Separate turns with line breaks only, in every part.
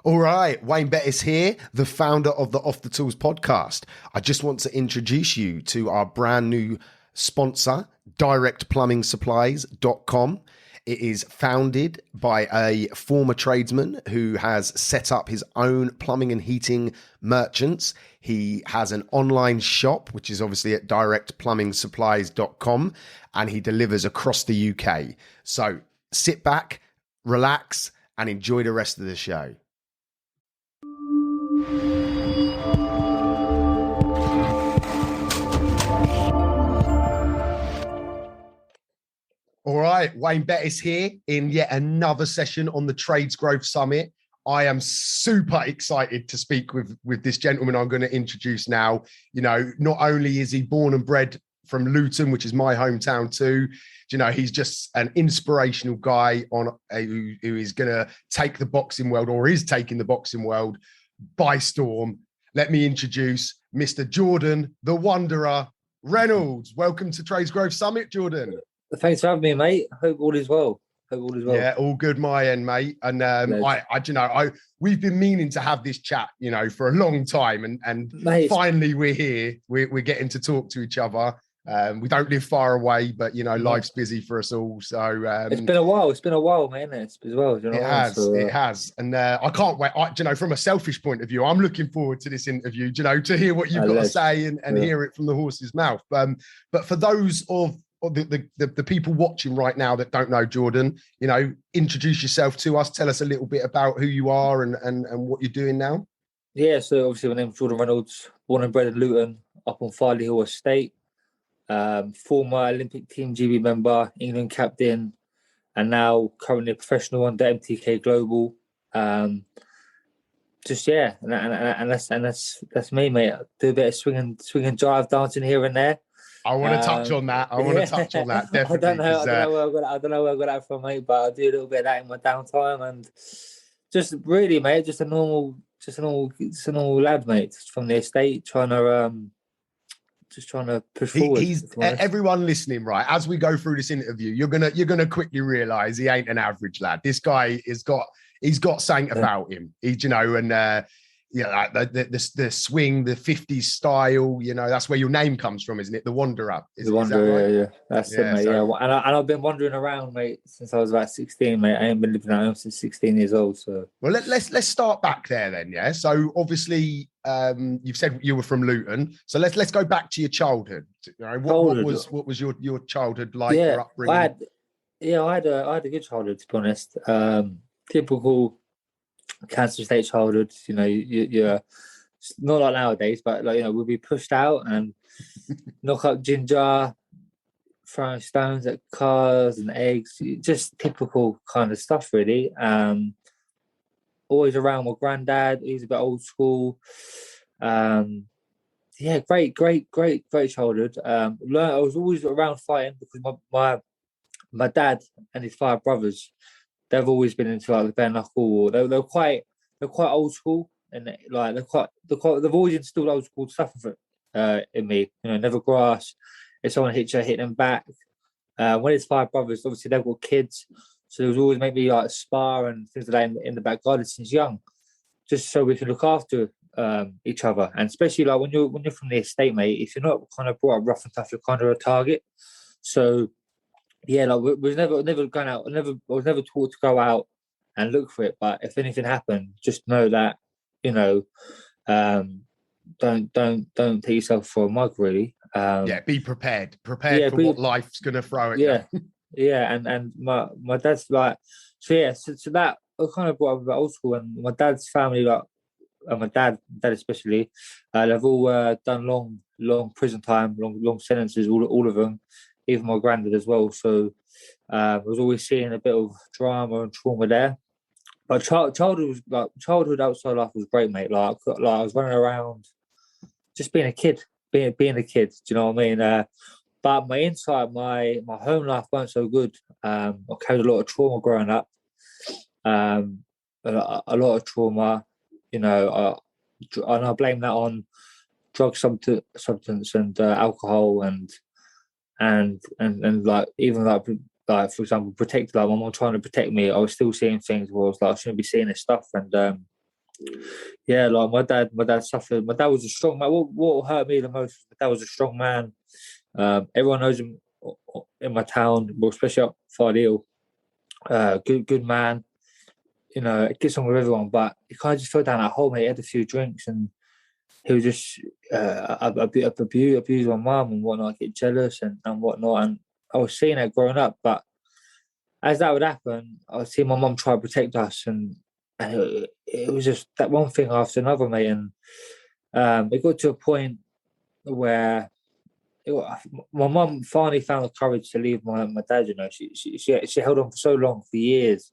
All right, Wayne Bettis here, the founder of the Off the Tools podcast. I just want to introduce you to our brand new sponsor, directplumbing.supplies.com. It is founded by a former tradesman who has set up his own plumbing and heating merchants. He has an online shop, which is obviously at directplumbing.supplies.com, and he delivers across the UK. So sit back, relax, and enjoy the rest of the show. All right, Wayne Bettis here in yet another session on the Trades Growth Summit. I am super excited to speak with this gentleman I'm going to introduce now. You know, not only is he born and bred from Luton, which is my hometown too, you know, he's just an inspirational guy who is going to take the boxing world, or is taking the boxing world by storm. Let me introduce Mr. Jordan, the Wanderer Reynolds. Welcome to Trades Growth Summit, Jordan.
Thanks for having me, mate. Hope all is well.
Yeah, all good my end, mate. And we've been meaning to have this chat, you know, for a long time, and mate, finally we're here. We're getting to talk to each other. We don't live far away, but you know, life's busy for us all. So
it's been a while. It's been a while, man. It's as well. You know,
it has, and I can't wait. You know, from a selfish point of view, I'm looking forward to this interview. You know, to hear what you've got to say and hear it from the horse's mouth. But for those of the people watching right now that don't know Jordan, you know, introduce yourself to us. Tell us a little bit about who you are and what you're doing now.
Yeah, so obviously my name's Jordan Reynolds, born and bred in Luton, up on Farley Hill Estate. Former Olympic Team GB member, England captain, and now currently a professional under MTK Global. And that's me, mate. I do a bit of swing and drive dancing here and there.
I want to touch on that. Definitely.
I don't know where I got that from, mate. But I do a little bit of that in my downtime, and just really, mate, just a normal lad, mate, from the estate, trying to push forward.
Everyone listening, right? As we go through this interview, you're gonna quickly realise he ain't an average lad. This guy he's got something about him. The swing, the 50s style, you know, that's where your name comes from, isn't it? The Wanderer.
The Wanderer, yeah. That's it, mate. So, yeah. And I've been wandering around, mate, since I was about 16, mate. I ain't been living at home since 16 years old. So
well, let's start back there then, yeah. So obviously, you've said you were from Luton. So let's go back to your childhood. You know, what was your childhood like?
Yeah,
your upbringing?
I had a good childhood, to be honest. Typical Kansas State childhood, you know, you're not like nowadays, but like, you know, we'll be pushed out and knock up ginger, throwing stones at cars and eggs, just typical kind of stuff, really. Always around my granddad. He's a bit old school. Yeah, great childhood. I was always around fighting because my dad and his 5 brothers, they've always been into like the bare knuckle. They're quite old school, and like they've always instilled old school stuff in me. You know, never grass. If someone hits you, hit them back. When it's 5 brothers, obviously they've got kids, so there was always maybe like spar and things like that in the back garden since young, just so we can look after each other. And especially like when you're from the estate, mate, if you're not kind of brought up rough and tough, you're kind of a target. So yeah, like we was never going out. I was never taught to go out and look for it. But if anything happened, just know that, you know, don't take yourself for a mug, really.
Be prepared for what life's gonna throw at you.
Yeah, and my dad's like, so that I kind of brought up about old school, and my dad's family, like, and my dad especially, they've all done long prison time, long sentences, all of them. Even my granddad as well. So I was always seeing a bit of drama and trauma there. But childhood outside life was great, mate. Like I was running around, just being a kid, being a kid. Do you know what I mean? But my inside, my home life weren't so good. I carried a lot of trauma growing up. A lot of trauma, you know, and I blame that on drug substance and alcohol and like, even like for example, protect, like my mom trying to protect me, I was still seeing things where I was like, I shouldn't be seeing this stuff. And Yeah, like my dad suffered. My dad was a strong man. What hurt me the most? My dad was a strong man. Everyone knows him in my town, but especially up Fardeel. Good man. You know, gets on with everyone, but he kind of just fell down that hole, mate. He had a few drinks and he was just abuse my mum and whatnot, get jealous and whatnot. And I was seeing that growing up, but as that would happen, I would see my mum try to protect us, and it was just that one thing after another, mate. And it got to a point where my mum finally found the courage to leave my dad. You know, she held on for so long, for years,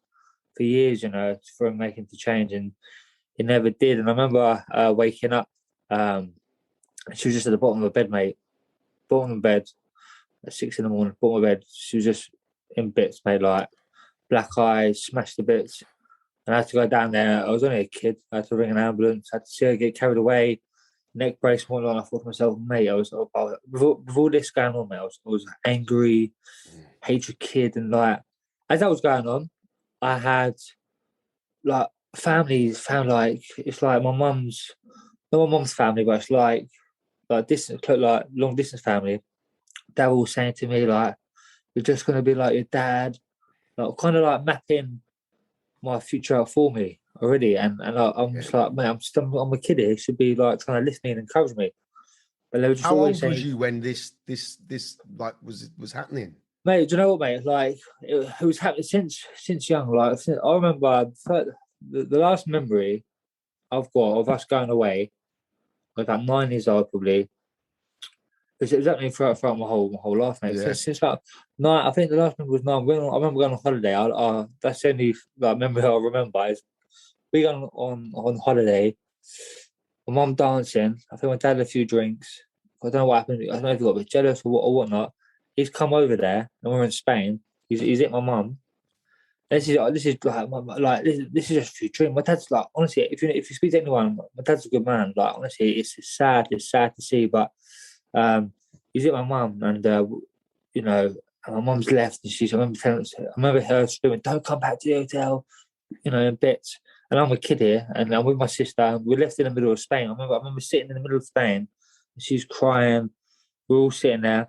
you know, for him making the change, and he never did. And I remember waking up. She was just at the bottom of the bed, mate. Bottom of the bed at 6 in the morning. Bottom of the bed. She was just in bits, mate. Like black eyes, smashed to bits. And I had to go down there. I was only a kid. I had to ring an ambulance. I had to see her get carried away. Neck brace, and whatnot. I thought to myself, mate, with all this going on, mate, I was angry, hatred kid, and like as that was going on, I had like families found like it's like my mum's not my mum's family, but it's like distance, like long distance family. They were all saying to me like, "You're just gonna be like your dad," like kind of like mapping my future out for me already. And I'm just like, man, I'm a kid here. Should be like trying to lift me and encourage me. But they were just
How
always
old
saying,
was you when this like was happening?
mate, do you know what, mate? Like it was happening since young. Like I remember the last memory I've got of us going away. I was about 9 years old, probably. It was happening throughout my whole life, mate.
Yeah.
Since like 9, I think the last memory was 9. I remember going on holiday. That's the only like memory I remember. Is we gone on holiday. My mum dancing. I think my dad had a few drinks. I don't know what happened. I don't know if he got a bit jealous or whatnot. He's come over there, and we're in Spain. He's hit my mum. This is like this is just a few drinks. My dad's like, honestly, if you speak to anyone, my dad's a good man. Like honestly, it's sad. It's sad to see, but he's hit my mum, and you know, and my mum's left, and I remember her screaming, "Don't come back to the hotel," you know, in bits. And I'm a kid here, and I'm with my sister. And we're left in the middle of Spain. I remember sitting in the middle of Spain, and she's crying. We're all sitting there.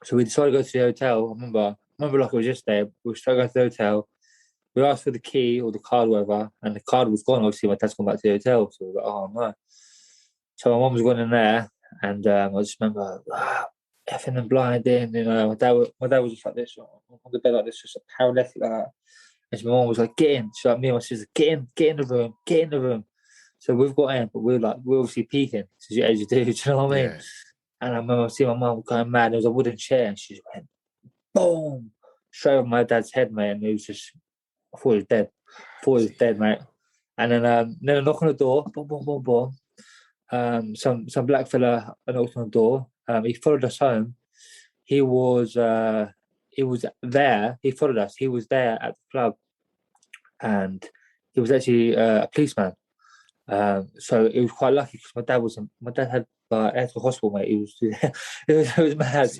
So we decided to go to the hotel. I remember like it was yesterday. We started going to the hotel. We asked for the key or the card, whatever, and the card was gone. Obviously, my dad's gone back to the hotel. So we were like, oh no. So my mum was going in there, and I just remember effing and blinding. You know, my dad was just like this on the bed like this, just a paralytic like that. And my mum was like, "Get in." So like, me and my sister, get in the room, get in the room. So we've got in, but we're obviously peeking as you do. Do you know what I mean?
Yeah.
And I remember seeing my mum going mad. There was a wooden chair, and she just went boom straight over my dad's head, mate. And it was just, I thought he was dead. Mate. And then a knock on the door, boom, boom, boom, boom. Some black fella knocked on the door. He followed us home. He was there. He followed us. He was there at the club, and he was actually a policeman. So it was quite lucky because my dad had out to hospital, mate. It was mad.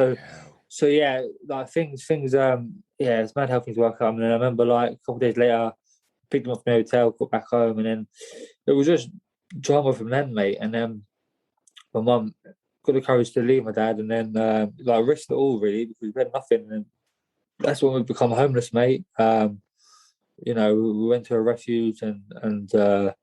So yeah, like things. Yeah, it's mad how things work out. And then I remember like a couple of days later, picked him up from the hotel, got back home, and then it was just drama from then, mate. And then my mum got the courage to leave my dad, and then like risked it all really because we had nothing. And that's when we become homeless, mate. You know, we went to a refuge, and I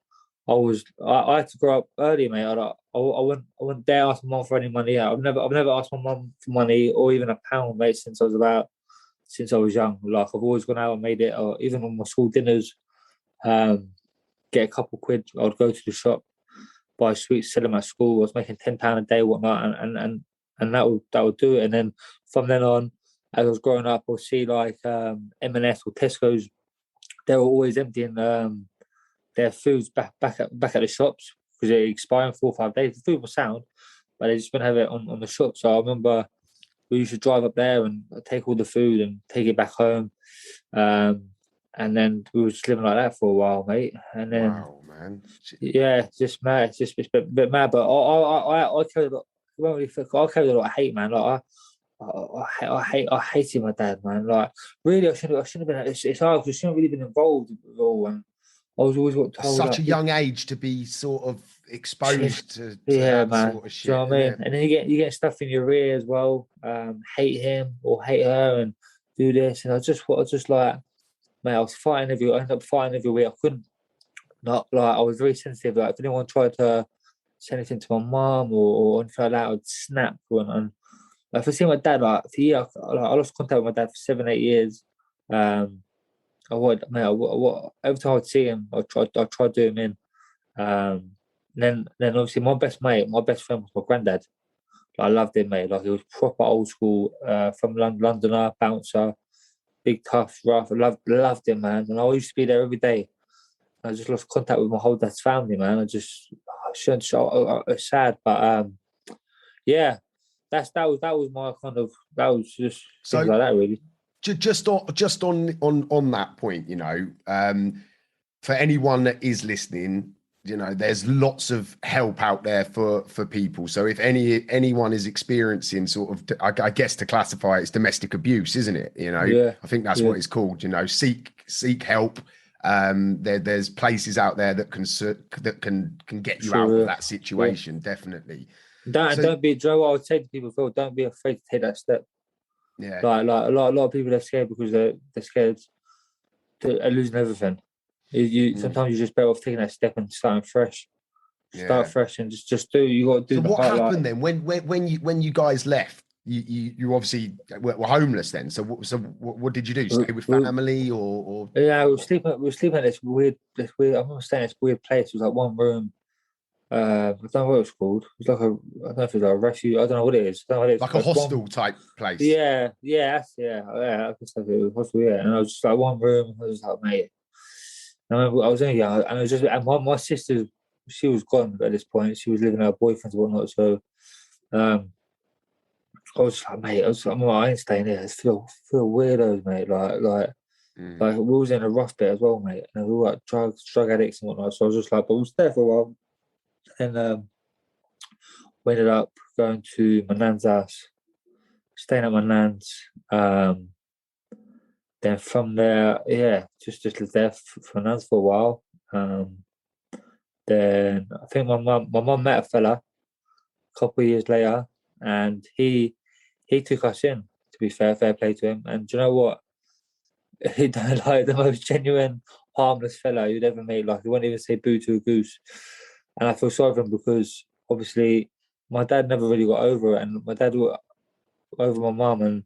had to grow up early, mate. I wouldn't dare ask my mum for any money. I've never asked my mum for money or even a pound, mate, since I was young. Like I've always gone out and made it, or even on my school dinners, get a couple quid. I'd go to the shop, buy sweets, sell them at school. I was making £10 a day, whatnot, and that would do it. And then from then on, as I was growing up, I'll see like M&S or Tesco's. They were always emptying their foods back at the shops because they expire in 4 or 5 days. The food was sound, but they just wouldn't have it on the shop. So I remember we used to drive up there and take all the food and take it back home. And then we were just living like that for a while, mate. And then,
wow, man.
Yeah, it's just mad. It's just a bit mad. But I carried a lot. I carried a lot of hate, man. Like I hated my dad, man. Like really, I shouldn't have been. It's hard because I shouldn't have really been involved with it all. And I was always got told
Such
like,
a young age to be sort of exposed to
yeah,
that
man.
sort of
Do you know
shit,
what I mean?
innit?
And then you get stuff in your ear as well. Hate him or hate her and do this. And I just like, mate, I was fighting I ended up fighting every week. I couldn't not like I was very sensitive. Like if anyone tried to say anything to my mum or anything like that, I would snap. And like, if I see my dad, like for a year, I lost contact with my dad for 7, 8 years. Um, I would, mate, every time I'd see him, I try to do him in. Um, then obviously my best friend was my granddad. I loved him, mate. Like he was proper old school, from Londoner, bouncer, big tough, rough. I loved him, man. And I used to be there every day. I just lost contact with my whole dad's family, man. I shouldn't show. It's sad, but yeah, that was my kind of that was just things
So
like that, really.
just on that point, for anyone that is listening, there's lots of help out there for people. So if anyone is experiencing sort of, I guess to classify it's domestic abuse, isn't it?
Yeah,
I think that's
yeah,
what it's called. Seek help. There's places out there that can get you out
sure,
of
yeah,
that
yeah.
situation, definitely.
Don't
So
don't be. Do you know what I would say to people? Phil, don't be afraid to take that step.
yeah,
Like a lot of people are scared because they're scared to losing everything. You
mm,
sometimes you just better off taking that step and starting fresh. Start
yeah.
fresh and just do. You got to do
So
the
what
hard. Like
happened then when you guys left? You obviously were homeless then. So what did you do?
we,
Stay with
we,
family or
yeah, we were sleeping at this weird. I'm not saying this weird place. It was like one room. I don't know what it was called. It was like I don't know if it was like a refuge. I don't know what it is. I don't know what it is.
like a
But one.
hostel type place?
Yeah. I guess that's it. It was hostel, yeah. And I was just like one room. I was just like, mate. And I remember I was only young, and I was just and my sister, she was gone at this point. She was living with her boyfriend and whatnot. So um, I was just like, mate, I ain't staying here. It's feel weirdos, mate.
Mm.
Like we was in a rough bit as well, mate. And we were like drug addicts and whatnot. So I was just like, but we was there for a while. And we ended up going to my nan's house, staying at my nan's. Then from there, yeah, just lived there for nan's for a while. Then I think my mum met a fella a couple of years later, and he took us in. To be fair play to him. And do you know what? He done like the most genuine, harmless fella you'd ever meet. Like he wouldn't even say boo to a goose. And I feel sorry for him because obviously my dad never really got over it, and my dad got over my mum, and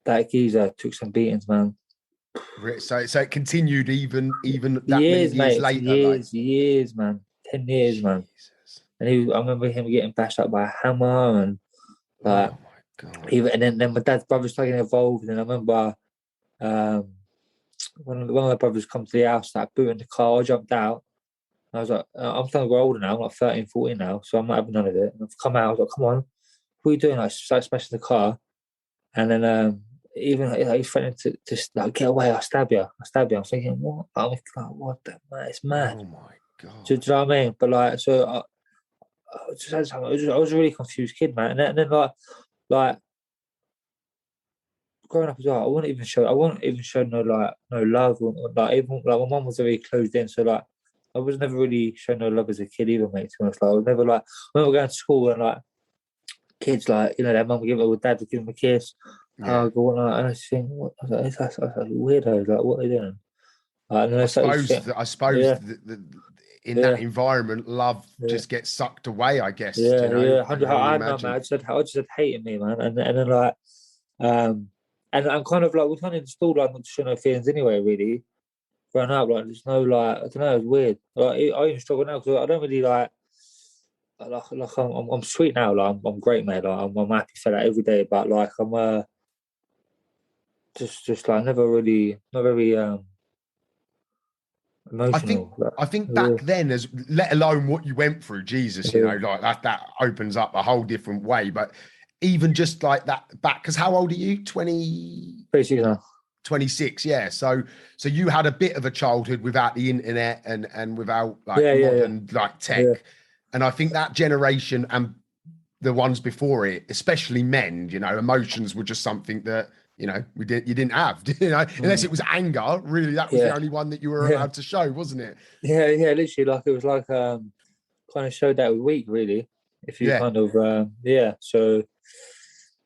that geezer took some beatings, man.
So it continued even that many
Years,
years
mate,
later. Like
years, man. 10 years, man.
Jesus.
And I remember him getting bashed up by a hammer, and like
Oh my God.
even and then my dad's brother started getting involved. And I remember um, one of the brothers come to the house, like booting the car. I jumped out. I was like, I'm starting to grow older now. I'm like 13, 14 now, so I'm not having none of it. And I've come out. I was like, come on, what are you doing? I started smashing the car, and then even like, he's threatening to like get away. I'll stab you. I'll stab you. I'm thinking, what? I'm like, what the man? It's mad.
Oh my
Do you
God.
know what I mean? But like, so I was a really confused kid, man. And then like growing up as well, I wouldn't even show no love or like even like my mum was very closed in, so like I was never really shown no love as a kid either, mate. To be honest, like I was never like I remember going to school and like kids like their mum would give it or dad would give them a kiss,
Yeah.
hug or whatnot, and I just think what I was like, that's weirdos, like what are they doing? And then
I
I started to
suppose
think,
that I suppose
yeah,
that in that
yeah,
environment, love
yeah.
just gets sucked away, I guess,
Yeah,
I
100.
can only
I had no man.
imagine.
I just had hating me, man, and then like, um, and I'm kind of like we kind of installed like not to show no feelings anyway. Really, growing up, like there's no like I don't know, it's weird. Like I even struggle now because I don't really like I'm sweet now. Like I'm great, mate. Like I'm happy for that every day. But like I'm just like never really not very
I think
emotional. Like,
I think
yeah,
back then, as let alone what you went through, Jesus,
yeah.
like that opens up a whole different way. But even just like that back, because how old are you? 20,
Basically, no.
26, yeah. So you had a bit of a childhood without the internet and without like
Yeah, yeah, yeah,
modern like
yeah.
tech. And I think that generation and the ones before it, especially men, emotions were just something that you didn't have, unless it was anger. Really, that was the only one that you were allowed to show, wasn't it?
Yeah, literally, like it was like kind of showed that week, really. If you kind of so,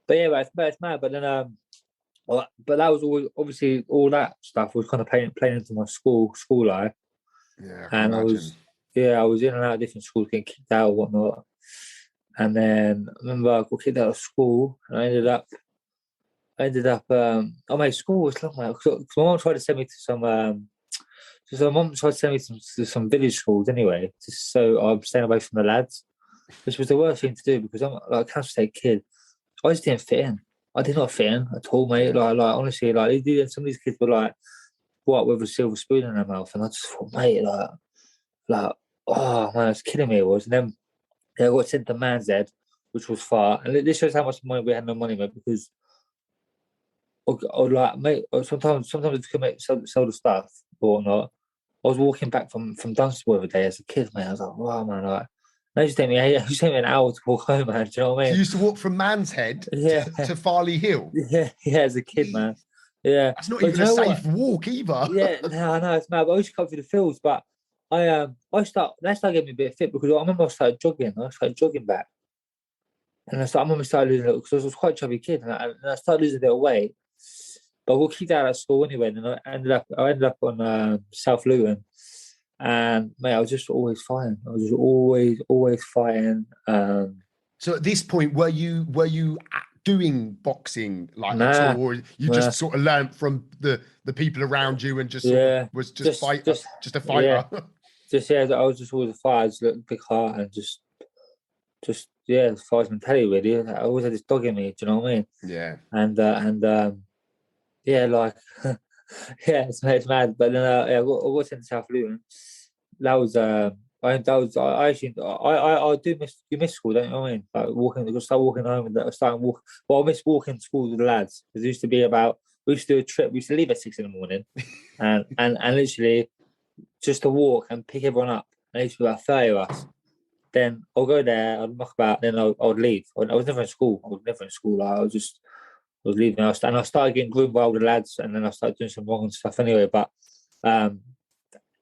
but it's mad. But then but that was always obviously all that stuff was kind of playing into my school life.
Yeah, I can imagine.
I was in and out of different schools, getting kicked out or whatnot. And then I remember I got kicked out of school, and I ended up. School was long, mate. Because my mom tried to send me to some. So my mom tried to send me to some village schools anyway, just so I'm staying away from the lads, which was the worst thing to do because I'm like a Council State kid. I just didn't fit in. I did not fit in at all, mate. Like honestly, like some of these kids were like brought up with a silver spoon in their mouth, and I just thought, mate, oh man, it's killing me. It was, and then I got sent to Man's Head, which was far, and this shows how much money we had. No money, mate, because or like, mate, sometimes if you could sell the stuff or whatnot. I was walking back from Dunstable the other day as a kid, man. I was like, wow, man, like, it used to take me an hour to walk home, man. Do you know what I mean?
So you used to walk from Man's Head to Farley Hill?
Yeah, as a kid, man. Yeah.
That's not even a safe walk either.
Yeah, no, I know, it's mad. But I used to come through the fields, but that started getting me a bit fit because I remember I started jogging back. And I remember started losing it because I was quite a chubby kid and I started losing a bit of weight. But we'll keep that at school anyway. And I ended up on South Luton. And mate, I was just always fighting. I was just always fighting.
So at this point, were you doing boxing at all, or you just sort of learned from the people around you and just was just a fighter?
I was just always a fighter. I just looked big heart and just fight mentality really. I always had this dog in me. Do you know what I mean?
Yeah.
It's mad. But then I got sent to South Luton. That was I do miss school, don't you know what I mean? Like walking, start walking home and start walking. Well, I miss walking to school with the lads because it used to be we used to do a trip. We used to leave at 6 a.m. and literally just to walk and pick everyone up. And there used to be about 30 of us. Then I'll go there, I'd muck about, then I would leave. I was never in school. Like, I was leaving. I started getting groomed by all the lads, and then I started doing some wrong stuff anyway. But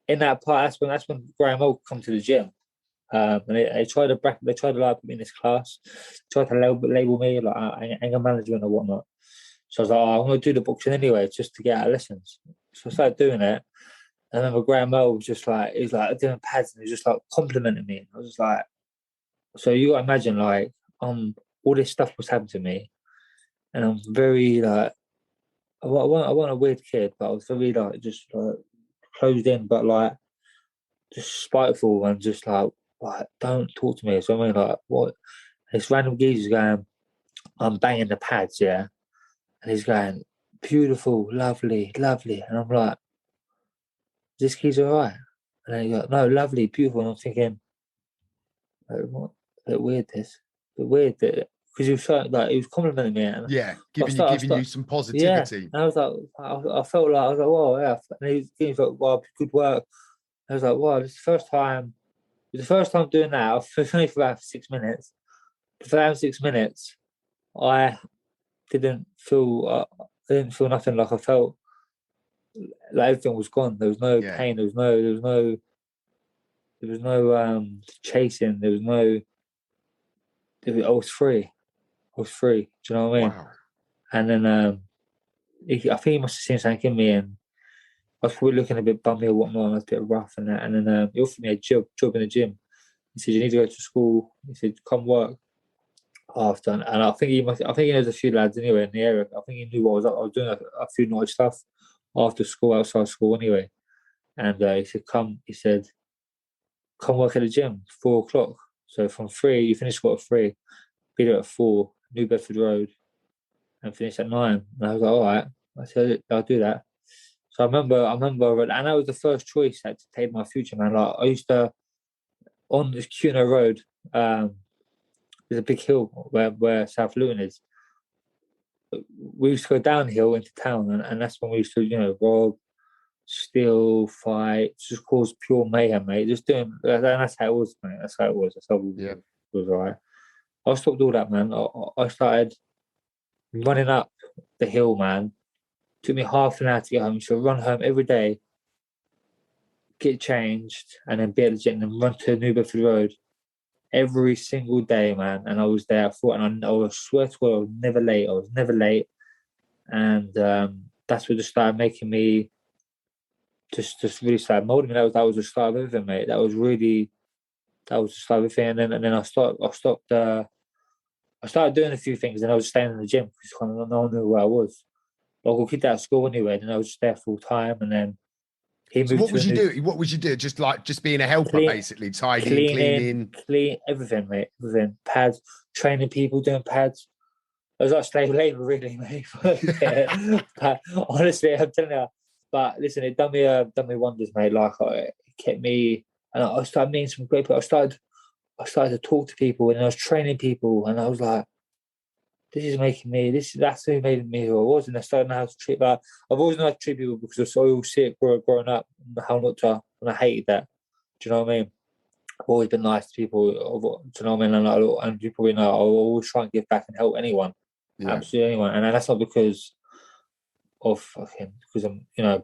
in that part, that's when Graham Old come to the gym, and they tried to put me in this class, tried to label me like anger management or whatnot. So I was like, I'm going to do the boxing anyway, just to get out of lessons. So I started doing it. And I remember Graham Old was just like, he was like doing pads, and he was just like complimenting me. And I was just like, so you got to imagine like all this stuff was happening to me. And I'm very like, I wasn't a weird kid, but I was very like just like closed in, but like just spiteful and just like don't talk to me. So I mean, like, what? This random geezer's going, I'm banging the pads, yeah, and he's going, beautiful, lovely, and I'm like, this geezer alright? And then he goes, no, lovely, beautiful. And I'm thinking, like, what? A bit weird, this, a bit weird that. Because he was showing, like, he was complimenting me. And
giving you some positivity.
Yeah. And I was like, I felt like, I was like, whoa, yeah. And he was like, wow, good work. I was like, wow, this is the first time doing that. I was only for about 6 minutes. For that 6 minutes, I didn't feel nothing. Like I felt like everything was gone. There was no pain. There was no chasing. I was free. Do you know what I mean?
Wow.
And then I think he must have seen something in me, and I was probably looking a bit bummy or whatnot. I was a bit rough and that. And then he offered me a job in the gym. He said, "You need to go to school." He said, "Come work after." And I think he knows a few lads anyway in the area. I think he knew what I was up. I was doing a few night stuff after school, outside school anyway. And he said, "Come." He said, "Come work at the gym, 4 o'clock. So from 3, you finish school at 3, be there at 4, New Bedford Road, and finish at 9." And I was like, all right. I said, I'll do that. So I remember, and that was the first choice I had to take my future, man. Like I used to, on this Cuno Road, there's a big hill where South Luton is. We used to go downhill into town, and that's when we used to, rob, steal, fight, just cause pure mayhem, mate. Just doing, and that's how it was, mate. That's how it was. That's how it was, all right. I stopped all that, man. I started running up the hill, man. Took me half an hour to get home. So I run home every day, get changed, and then be at the gym and run to New Bedford Road every single day, man. And I was there at 4, and I swear to God, I was never late. I was never late. And that's what just started making me just really started molding me. That was the start of everything, mate. That was the start of everything. And then I started doing a few things, and I was staying in the gym because kind of no one knew where I was. Local kid out of school anyway, and I was just there full time. And then he moved.
So what was you do? What was you do? Just being a helper, basically, tidying,
clean everything, mate. Everything, pads, training people, doing pads. I was like slave labor, really, mate. But honestly, I'm telling you. But listen, it done me wonders, mate. Like it kept me, and I started meeting some great people. I started to talk to people, and I was training people, and I was like, this is making me. That's who made me who I was, and I started knowing how to treat. But I've always known how to treat people because I saw sick growing up, how not to, and I hated that. Do you know what I mean? I've always been nice to people. Do you know what I mean? And you probably know I'll always try and give back and help anyone, absolutely anyone. And that's not because I'm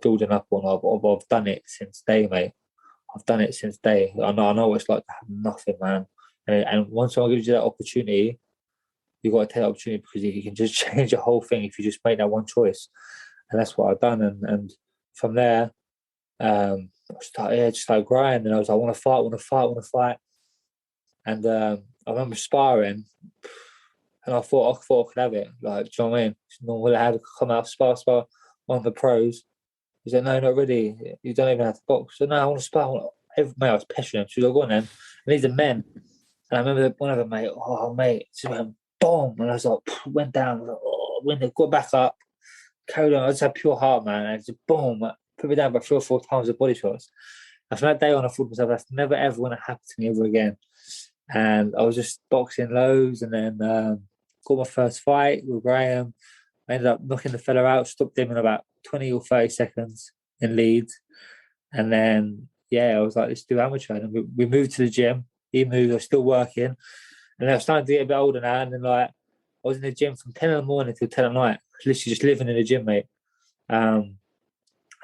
building up on. I've done it since day, mate. I've done it since day. I know what it's like to have nothing, man. And once someone gives you that opportunity, you got to take the opportunity because you can just change the whole thing if you just make that one choice. And that's what I've done. And from there, I started grinding. And I was like, I want to fight. And I remember sparring, and I thought I could have it. Like, do you know what I mean? Normally I had to come out spar one of the pros. He said, no, not really. You don't even have to box. So no, I want to spar. Mate, I was pestering him. She was like, go on then. And these are men. And I remember one of them, mate, just went boom. And I was like, went down. I was like, when they got back up, carried on. I just had pure heart, man. And just boom, put me down by 3 or 4 times the body shots. And from that day on, I thought to myself, that's never ever going to happen to me ever again. And I was just boxing loads, and then got my first fight with Graham. I ended up knocking the fella out, stopped him in about 20 or 30 seconds in Leeds. And then, I was like, let's do amateur. And we moved to the gym. He moved, I was still working. And I was starting to get a bit older now. And then, I was in the gym from 10 in the morning till 10 at night, literally just living in the gym, mate. And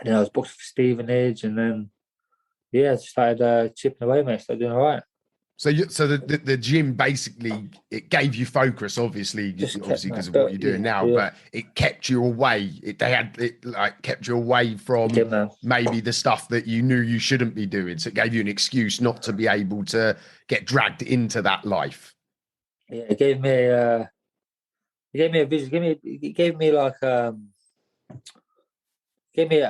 then I was boxing for Stevenage. And then, I just started chipping away, mate. Started doing all right.
So the gym basically, it gave you focus, obviously because of what you're doing now, but it kept you away. It kept you away from maybe the stuff that you knew you shouldn't be doing. So it gave you an excuse not to be able to get dragged into that life.
Yeah, it gave me a vision. It gave me a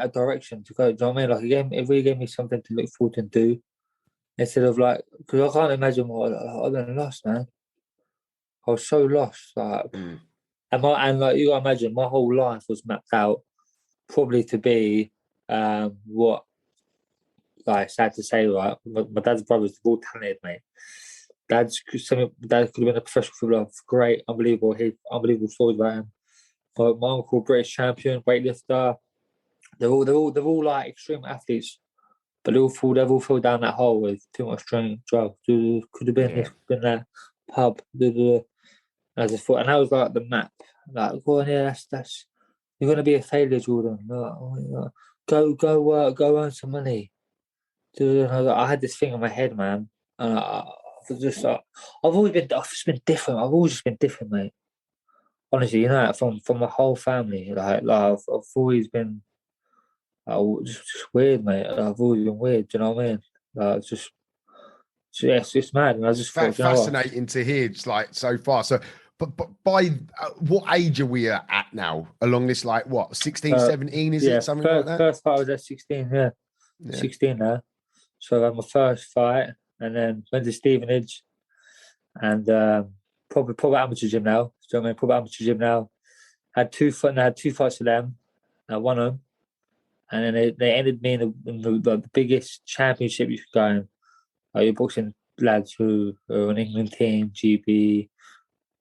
direction to go. Do you know what I mean? Like it really gave me something to look forward to and do. Instead of because I can't imagine what I've been lost, man. I was so lost, and you gotta imagine, my whole life was mapped out, probably to be what, sad to say, right? My dad's brothers, they're all talented, mate. Dad could have been a professional footballer, great, unbelievable stories about him. But my uncle, British champion, weightlifter. They're all extreme athletes. But they've all fell down that hole with too much drink, drugs. Could have been this, been that, pub. And I just thought, and that was the map. Go on, that's you're gonna be a failure, Jordan. Go work, go earn some money. And I had this thing in my head, man. And I've just been different. I've always just been different, mate. Honestly, from my whole family, I've always been. Just weird, mate. I've always been weird. Do you know what I mean? It's mad. And I just thought,
fascinating to hear. Just so far. So, but by what age are we at now? Along this, 16, 17? Is it something like that?
First fight I was at 16. Yeah. 16 now. So I had my first fight, and then went to Stevenage, and proper amateur gym now. Do you know what I mean? Proper amateur gym now. Had two fights for them. I won them. And then they ended me in the biggest championship you could go in. You're boxing lads who are an England team, GB,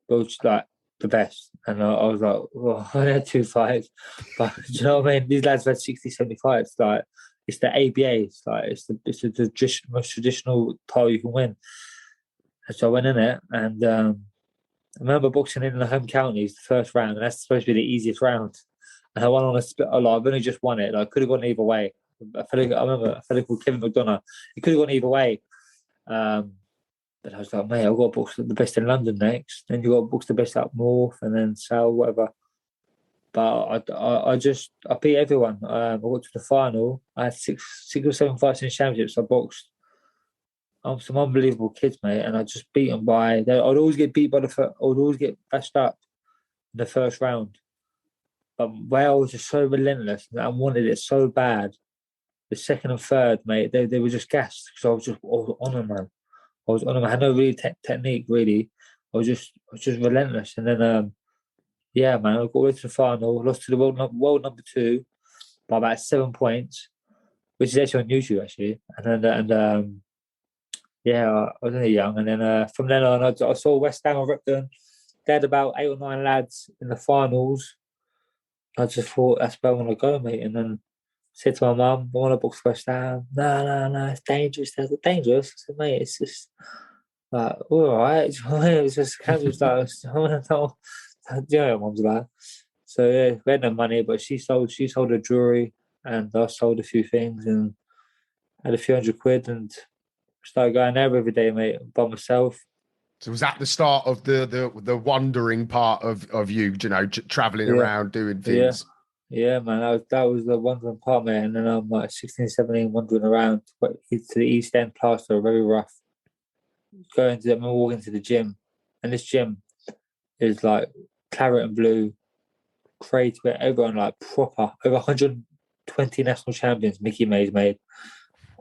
both the best. And I was like, well, I had 2 fights. But do you know what I mean? These lads have had 60, 70 fights. It's the ABA. It's the most traditional title you can win. And so I went in it, and I remember boxing in the home counties, the first round, and that's supposed to be the easiest round. And I won on a split. I've only just won it. Like, I could have gone either way. I remember a fellow called Kevin McDonough. He could have gone either way. But I was like, mate, I've got to box the best in London next. Then you got to box the best up north and then south, whatever. But I beat everyone. I got to the final. I had six or seven fights in championships. I boxed some unbelievable kids, mate, and I just beat them by. I'd always get beat by I would always get bashed up in the first round. But Wales was just so relentless and wanted it so bad. The second and third, mate, they were just gassed because I was on them, man. I had no really technique, really. I was just relentless. And then, yeah, man, I got all the way to the final, lost to the world number 2 by about 7 points, which is actually on YouTube, actually. Yeah, I was only young. And then from then on, I saw West Ham and Repton. They had about 8 or 9 lads in the finals. I just thought, that's where I want to go, mate. And then said to my mum, I want to box West Ham. No, it's dangerous. It's dangerous. I said, mate, it's just like, all right. It's just casual stuff. You know what mum's like. So yeah, we had no money, but she sold a jewelry, and I sold a few things and had a few £100 and started going there every day, mate, by myself.
So was that the start of the wandering part of you, traveling around doing things?
Yeah, man, that was the wandering part, mate. And then I'm like 16, 17, wandering around to the East End plaster, very rough. I'm walking to the gym, and this gym is like claret and blue, crate where everyone like proper over 120 national champions. Mickey Mays made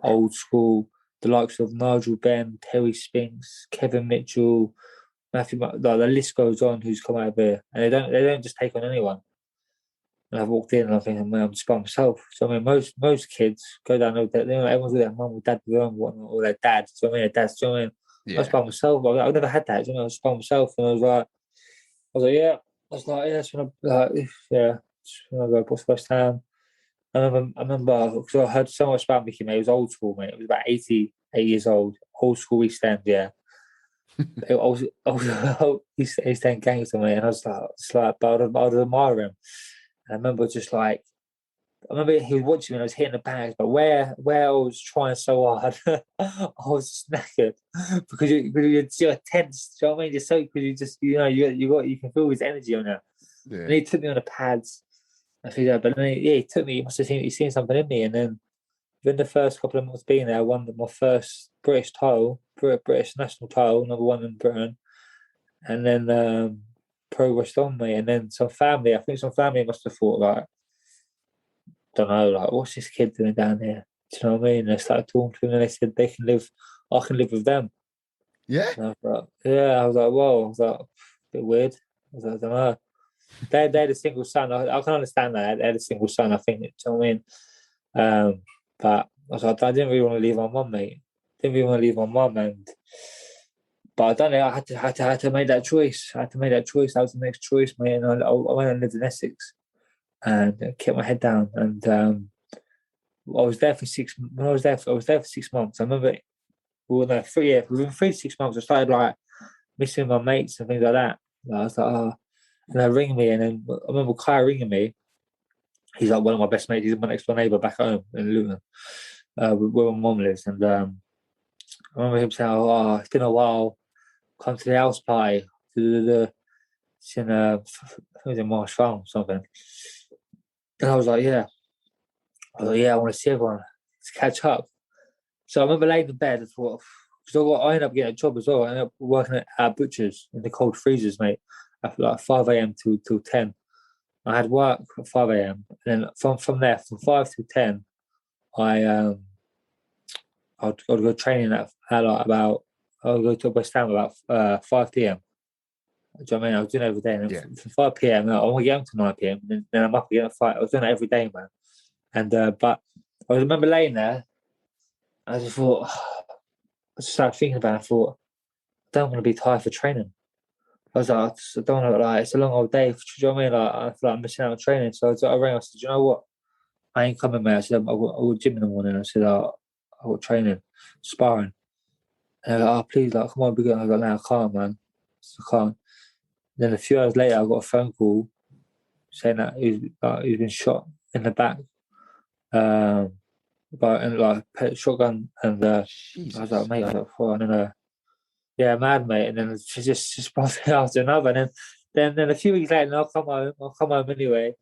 old school, the likes of Nigel Benn, Terry Spinks, Kevin Mitchell, Matthew. The list goes on. Who's come out of there, and they don't just take on anyone. And I've walked in and I'm thinking, man, I'm just by myself. So I mean, most kids go down there. Everyone's with their mum or dad with them, or their dads. So I mean, their dads. So I mean, I was by myself. I've never had that. I was by myself, and I was like, yeah. I was like, yeah, just want to go box West Ham. I remember because I heard so much about Mickey May. It was old school, mate. It was about 88 years old, old school East End, yeah. I was East End gangster, mate, and I was like, but I'd admire him. And I remember he was watching me and I was hitting the bags, but where I was trying so hard, I was knackered because you're tense. Do you know what I mean? You're so because you just you can feel his energy on you. Yeah. And he took me on the pads. I feel that, but then he took me. He must have seen something in me. And then within the first couple of months being there, I won my first British title, British national title, number 1 in Britain. And then progressed on me. And then some family must have thought like, don't know, like, what's this kid doing down here? Do you know what I mean? And they started talking to him and they said I can live with them.
Yeah.
And I was like, whoa. I was like, a bit weird. I was like, I don't know. They had a single son. I can understand that. They had a single son, I think. Do you know what I mean? But I was like, I didn't really want to leave my mum, mate. But I don't know. I had to make that choice. That was the next choice, mate. And I went and lived in Essex and kept my head down. And I was there for 6 months. I remember, within 3 to 6 months, I started like missing my mates and things like that. I was like, oh. And they ring me, and then I remember Kai ringing me. He's like one of my best mates. He's my next door neighbour back home in Luton, where my mum lives. And I remember him saying, "Oh, it's been a while. Come to the house party. It's in I think it was in Marsh Farm or something." And I was like, "Yeah." I want to see everyone. Let's catch up. So I remember laying in bed and thought, because I ended up getting a job as well. I ended up working at butchers in the cold freezers, mate. At like 5 a.m. till 10. I had work at 5 a.m. and then from there, from 5 to 10, I'd go training at like about, I'll go to West Ham about 5 p.m. Do you know what I mean? I was doing it every day. And then from 5 p.m., I want to get home to 9 p.m. And then I'm up again at 5. I was doing it every day, man. And but I remember laying there, I just thought, I just started thinking about it. I thought, I don't want to be tired for training. I was like, I don't know, like, it's a long old day. Do you know what I mean? Like, I feel like I'm missing out on training. So I rang, I said, you know what? I ain't coming, mate. I said, I'll go gym in the morning. I said, I've got training, sparring. And they're like, oh, please, like, come on, be good. I was like, no, I can't, man. I can't. Then a few hours later, I got a phone call saying that he's been shot in the back, by shotgun, and I was like, mate, I was like, oh, and then mad, mate, and then she just one thing after another, and then a few weeks later, I'll come home anyway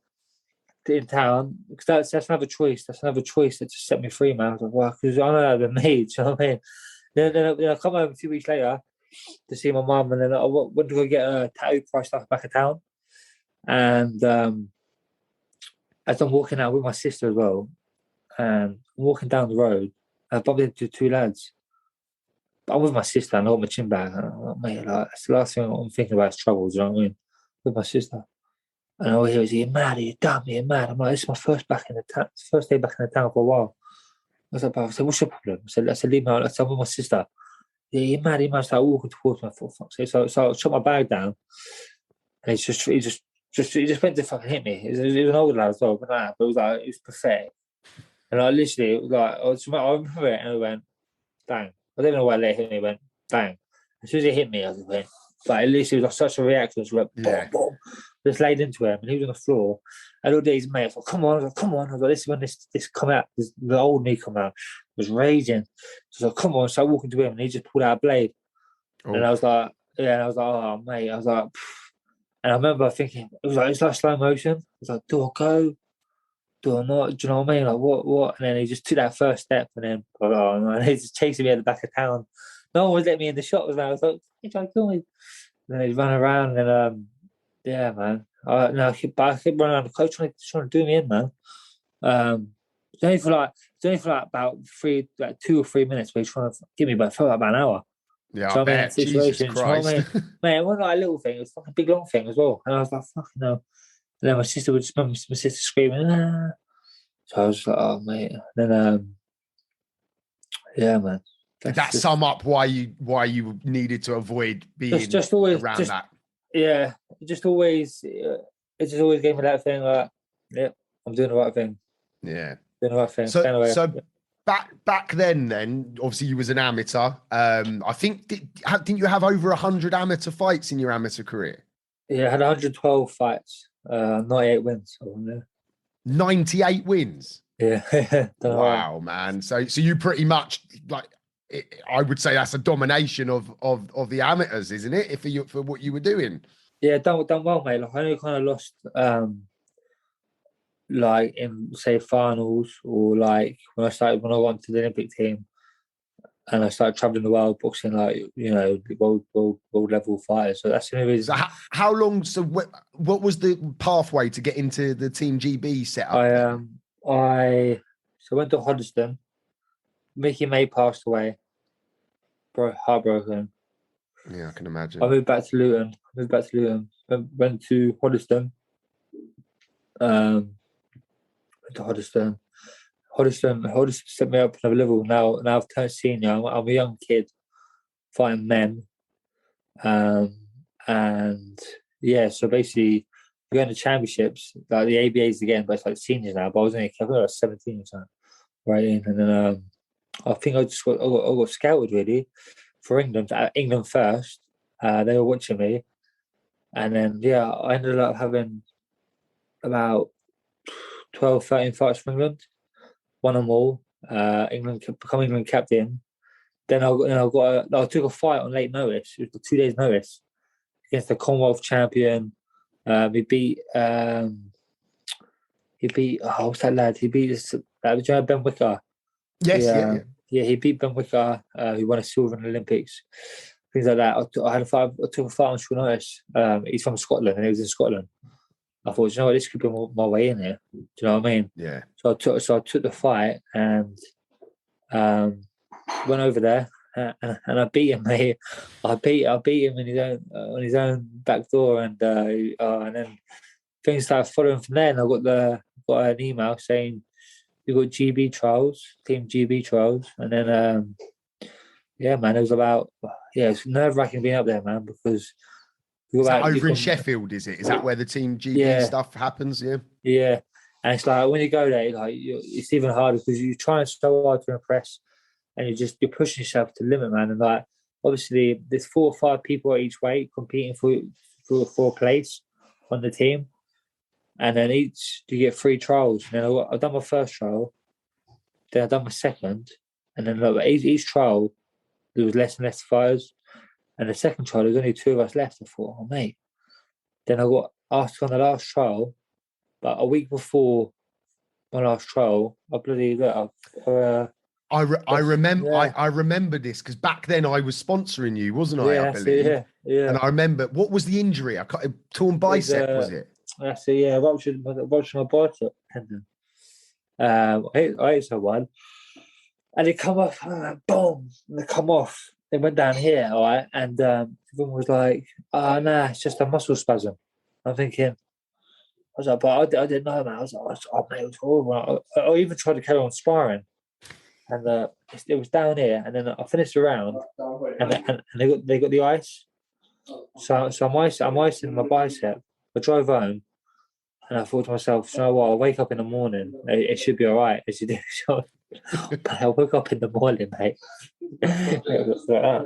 in town, because that's another choice. That's another choice that just set me free, man. I was like, wow, because I know I've been made. Do you know what I mean? Then I come home a few weeks later to see my mum, and then I went to go get a tattoo priced off back of town. And as I'm walking out with my sister as well, and I'm walking down the road, I bumped into two lads. I'm with my sister, and I got my chin bag. And I'm like, mate, that's the last thing I'm thinking about is trouble. Do you know what I mean? With my sister. And all I hear is, "You're mad, you're dumb, you're mad." I'm like, "This is my first first day back in the town for a while." I was like, "I said, what's your problem?" I said, "Leave me out." I said, "I'm with my sister." "Yeah, you're mad." He must start walking towards me. I thought, fuck's sake. So I shut my bag down, and he just went to fucking hit me. He was an older lad as well, but it was like, it was pathetic. And I literally, it was like, I remember it, and it went bang. I don't know why they hit me. It went bang. As soon as it hit me, I just went. But at least it was like such a reaction. It went boom, boom. Just laid into him, and he was on the floor. And all these mates were like, "Come on!" I was like, "Come on!" I was like, "This is when this come out. The old me come out. It was raging." So I was like, "Come on!" So I walked into him, and he just pulled out a blade. And I was like, "Yeah." And I was like, "Oh, mate!" I was like, pfft. And I remember thinking, it's like slow motion. I was like, "Do I go? Do I not?" Do you know what I mean? Like, what? And then he just took that first step, and then oh man, he's just chasing me at the back of town. No one would let me in the shot. I was like, "You trying to kill me?" And then he'd run around, and yeah, man. I kept running around the coach trying to do me in, man. It's only for about 2 or 3 minutes where he's trying to get me, but it felt like about an hour.
Yeah,
So
I
I mean, that
bet. Jesus
situation,
Christ.
you know what I mean? Man, it wasn't like a little thing, it was like a big long thing as well. And I was like, fucking no. And then my sister screaming, ah. So I was just like, oh mate. And then yeah, man.
Did that sum up why you needed to avoid being
just always
around that?
Yeah, it just always gave me that thing like, yep, I'm doing the right thing.
Yeah,
doing the right thing.
So back then, obviously you was an amateur. I think didn't you have over 100 amateur fights in your amateur career?
Yeah, I had 112 fights, 98 wins.
98 wins.
Yeah.
Wow, man. So you pretty much I would say that's a domination of the amateurs, isn't it? For what you were doing.
Yeah, done well, mate. Like I only kind of lost, like in say finals, or like when I went to the Olympic team, and I started traveling the world boxing, like world level fighters. So that's the only reason.
So how long? So what was the pathway to get into the Team GB setup?
I went to Hoddesdon. Mickey May passed away. Heartbroken.
Yeah, I can imagine.
I moved back to Luton. Went to Hoddesdon. Went to Hoddesdon. Hoddesdon set me up another level. Now I've turned senior. I'm a young kid fighting men. And yeah, so basically going to championships, like the ABA's again, but it's like seniors now. But I was only, I think I was 17 or something, right in. And then I think I got scouted really for England. England first. They were watching me, and then yeah, I ended up having about 12, 13 fights for England. Won them all. Become England captain. Then I took a fight on late notice. It was 2 days notice against the Commonwealth champion. He beat what's that lad? He beat Ben Wicker.
Yes, yeah.
Yeah, he beat Ben Wicker, who won a silver in the Olympics. Things like that. I took a fight on short notice. He's from Scotland, and he was in Scotland. I thought, you know what, this could be my way in here. Do you know what I mean?
Yeah.
So I took the fight and went over there and I beat him, mate. I beat him in his own back door, and then things started following from there. And I got an email saying you got GB trials, Team GB trials, and then yeah, man, it was it's nerve wracking being up there, man, because
is that over in Sheffield? Is it? Is that where the Team GB stuff happens? Yeah.
Yeah, and it's like when you go there, it's even harder because you're trying so hard to impress, and you're pushing yourself to the limit, man. And like obviously, there's 4 or 5 people at each weight competing for a place on the team, and then each you get 3 trials. And then I've done my first trial, then I've done my second, and then look, each trial there was less and less fighters, and the second trial there was only 2 of us left. I thought, oh mate. Then I got asked on the last trial, but a week before my last trial, I bloody
I remember this because back then I was sponsoring you, wasn't I? I
that's
believe.
it, yeah.
And I remember, what was the injury? Torn bicep, was it?
That's it, yeah. Ruptured my bicep tendon. I hit someone, and it come off. Boom! And it come off. It went down here, all right. And everyone was like, "Oh, nah, it's just a muscle spasm." I'm thinking, I was like, but I didn't know, man. I was like, oh, mate, it was horrible. I even tried to carry on sparring, and it was down here. And then I finished the round, and they got the ice. So I'm icing my bicep. I drove home, and I thought to myself, you know what? I'll wake up in the morning. It should be all right. As you do. But I woke up in the morning, mate. It was like that.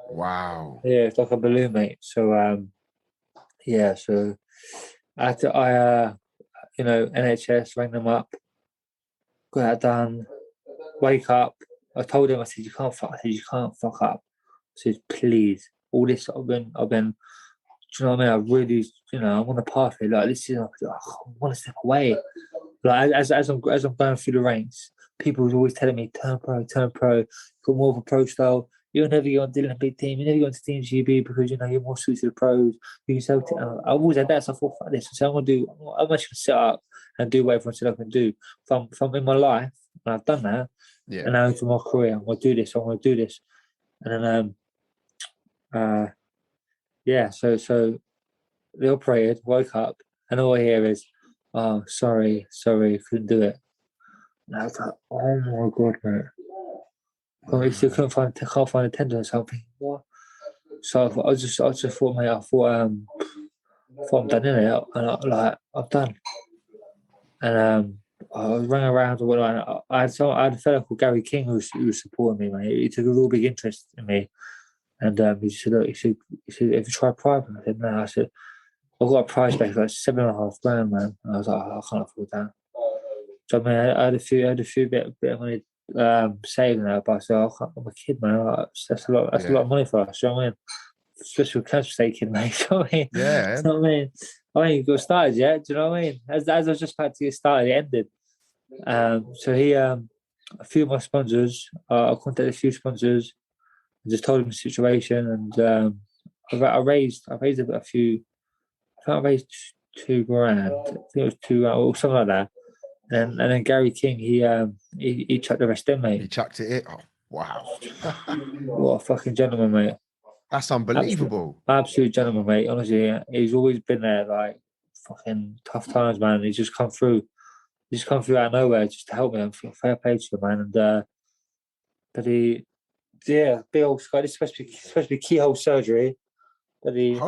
Wow.
Yeah, it's like a balloon, mate. So yeah. So NHS rang them up, got that done. Wake up. I told him, I said, you can't fuck up. I said, please. All this I've been. Do you know what I mean? I really, I'm on a pathway. Like this is, I want to step away. Like as I'm going through the ranks, people was always telling me, turn pro, got more of a pro style. You'll never go on Dylan big team. You never go into Team GB because you're more suited to the pros. You can sell. I always had that. So I thought, fuck this. So I'm actually gonna sit up and do what everyone said I can do. If I'm in my life, and I've done that, and now into my career, I'm gonna do this. And then So they operated, woke up, and all I hear is, "Oh, sorry, couldn't do it." And I was like, "Oh my god, mate! I still can't find a tendon or something." What? So I just thought, mate, I thought I'm done in it, and I'm done. And I was running around. I had a fellow called Gary King who was supporting me, mate. He took a real big interest in me. And he said, look, if you try private, I said, no. I said, I've got a prize back like $7,500, man. And I was like, I can't afford that. So I mean, I had a few bit of money saving that, but I said, I'm a kid, man. That's a lot of money for us. You know what I mean? Especially with cancer taking, mate. You know what I mean?
Yeah.
You know what I mean? I ain't got started yet. Do you know what I mean? As I was just about to get started, it ended. So a few of my sponsors, I contacted a few sponsors. I just told him the situation, and I raised a few. I think I raised $2,000. I think it was $2 or something like that. And then Gary King, he chucked the rest in, mate.
He chucked it in. Oh, wow!
What a fucking gentleman, mate.
That's unbelievable.
Absolute gentleman, mate. Honestly, he's always been there, like fucking tough times, man. He's just come through. He's come through out of nowhere just to help me. I'm fair play to him, man. And but he. Yeah, big old Scott. It's supposed to be keyhole surgery. But he's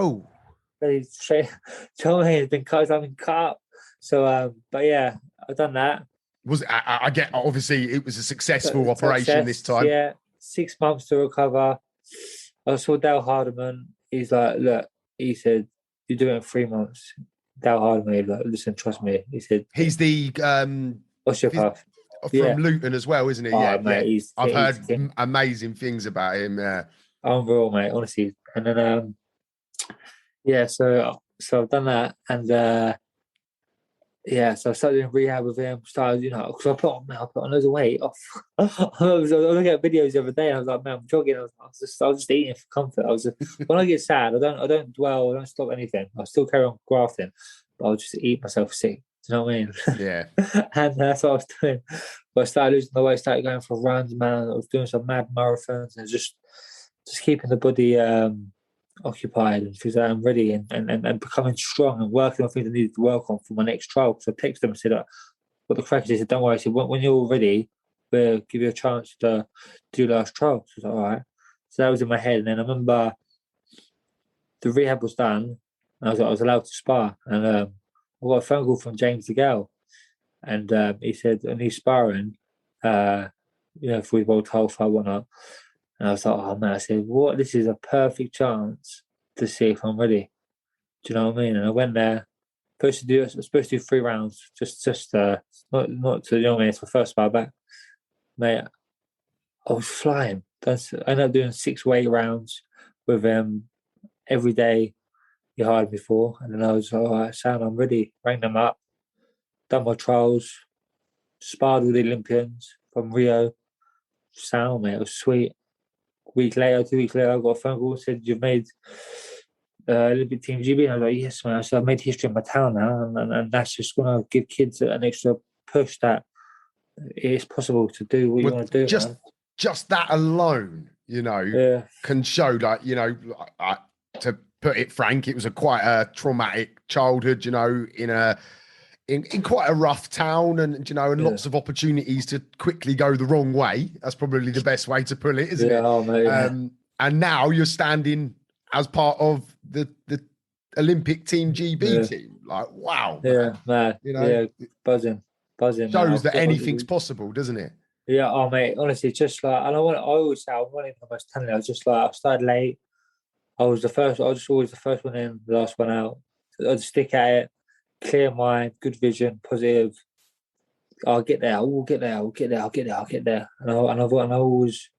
straight. Do you know what I mean? It's been cut. I've been cut up. So, but yeah, I've done that.
Was I get? Obviously, it was a successful operation this time.
Yeah, 6 months to recover. I saw Dale Hardiman. He's like, look. He said, "You do it in 3 months." Dale Hardiman, he's like, listen, trust me. He said,
he's the
osteopath.
From Luton as well, isn't he?
Oh, mate,
I've heard amazing things about him.
Unreal, mate, honestly. And then, so I've done that, and so I started doing rehab with him. Started, because I put on loads of weight off. I was looking at videos the other day, and I was like, man, I'm jogging. I was just eating for comfort. When I get sad, I don't dwell. I don't stop anything. I still carry on grafting, but I'll just eat myself sick. Do you know what I mean?
Yeah.
And that's what I was doing. But I started losing the weight, started going for runs, man. I was doing some mad marathons and just keeping the body occupied and things like that and ready and becoming strong and working on things I needed to work on for my next trial. So I texted them and said, what the crack is, they said, don't worry. I said, when you're all ready, we'll give you a chance to do last trial. So I was like, all right. So that was in my head. And then I remember the rehab was done and I was allowed to spar. And I got a phone call from James DeGale. And he said, and he's sparring, for his world title fight, whatnot. And I was like, oh man, I said, what? This is a perfect chance to see if I'm ready. Do you know what I mean? And I went there, supposed to do 3 rounds, just not to, you know what I mean, it's my first fight back. Mate, I was flying. I ended up doing 6 weight rounds with every day he hired me for. And then I was all right, Sam, I'm ready. Rang them up, done my trials, sparred with the Olympians from Rio. Sound, mate, it was sweet. 2 weeks later, I got a phone call, said, you've made Olympic Team GB. And I was like, yes, man. I said, I've made history in my town now. And that's just going to give kids an extra push that it's possible to do what you want to do, man.
Just that alone, can show, like, to put it frank, it was quite a traumatic childhood, in quite a rough town, and lots of opportunities to quickly go the wrong way. That's probably the best way to put it, isn't it?
Oh, mate,
and now you're standing as part of the Olympic Team GB team. Like, wow,
man. Buzzing.
Shows that anything's possible, doesn't it?
Yeah, oh mate, honestly, just like, and I always say I wanted the most talented. I was just like, I started late. I was always the first one in, the last one out. I'd stick at it, clear mind, good vision, positive. I'll get there. I'll get there. And I always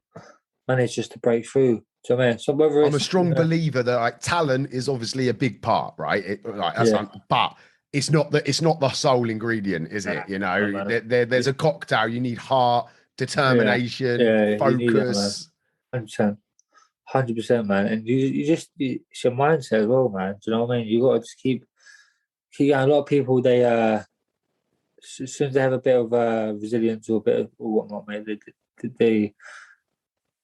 managed just to break through. So man,
I'm a strong believer that, like, talent is obviously a big part, right? But it's not the sole ingredient, is it? There's a cocktail. You need heart, determination, focus.
100%, man. And it's your mindset as well, man. Do you know what I mean? You got to just keep going. A lot of people, they as soon as they have a bit of resilience or a bit of whatnot, mate,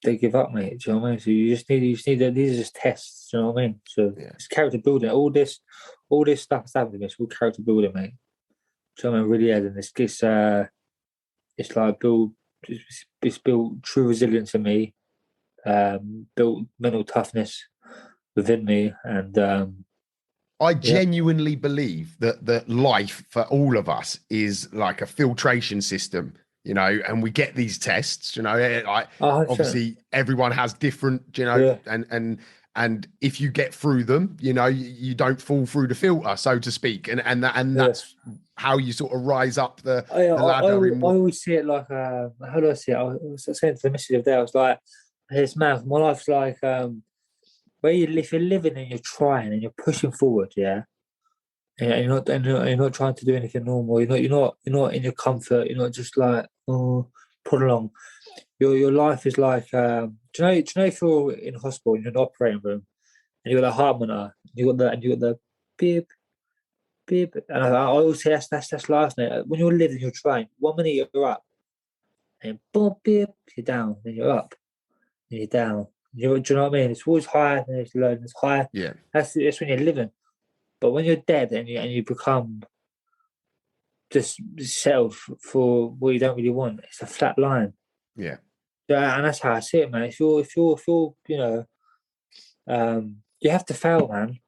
they give up, mate. Do you know what I mean? So you just need these are just tests. Do you know what I mean? So it's character building. All this stuff that's happened to me, it's all character building, mate. Do you know what I mean? Really is, and it's like it's built true resilience in me, built mental toughness within me, and
I genuinely believe that life for all of us is like a filtration system. And we get these tests, obviously everyone has different, and if you get through them, you don't fall through the filter, so to speak. And that's how you sort of rise up the ladder.
I always see it like, how do I see it? I was saying to the message of there, I was like, it's mad. My life's like, if you're living and you're trying and you're pushing forward, and you're not trying to do anything normal. You're not in your comfort. You're not just like, put along. Your life is like, do you know if you're in hospital and you're in the operating room and you got a heart monitor, you got the beep beep, and I always say that's life, mate. When you're living, you're trying. 1 minute you're up, and boom beep, you're down, then you're up, then you're down. Do you know what I mean? It's always high, and it's low, and it's high.
Yeah,
that's when you're living. But when you're dead and you become just self for what you don't really want, it's a flat line.
Yeah.
And that's how I see it, man. If you're you have to fail, man.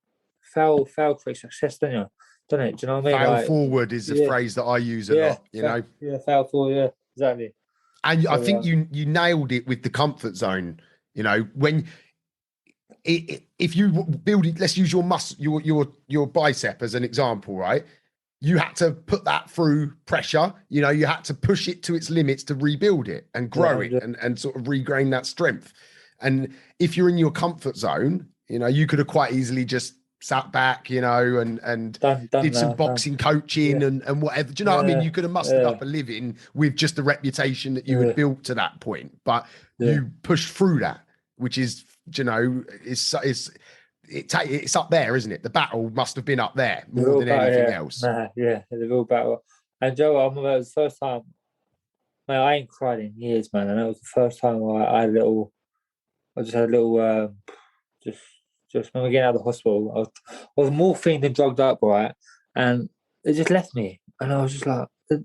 Fail creates success, don't you? Don't it? Do you know what I mean?
Fail forward is a phrase that I use a lot.
Yeah, fail forward. Yeah, exactly.
And I think you nailed it with the comfort zone. When if you build it, let's use your muscle, your bicep as an example, right? You had to put that through pressure. You had to push it to its limits to rebuild it and grow it and sort of regain that strength. And if you're in your comfort zone, you could have quite easily just sat back, and did some boxing coaching and whatever. Do you know what I mean? You could have mustered up a living with just the reputation that you had built to that point, but you pushed through that, which is, it's up there, isn't it? The battle must have been up there more than anything else.
The real battle. And Joe, I remember it was the first time, man, I ain't cried in years, man. And it was the first time I had just when we get out of the hospital, I was morphine than drugged up, right? And it just left me. And I was just like I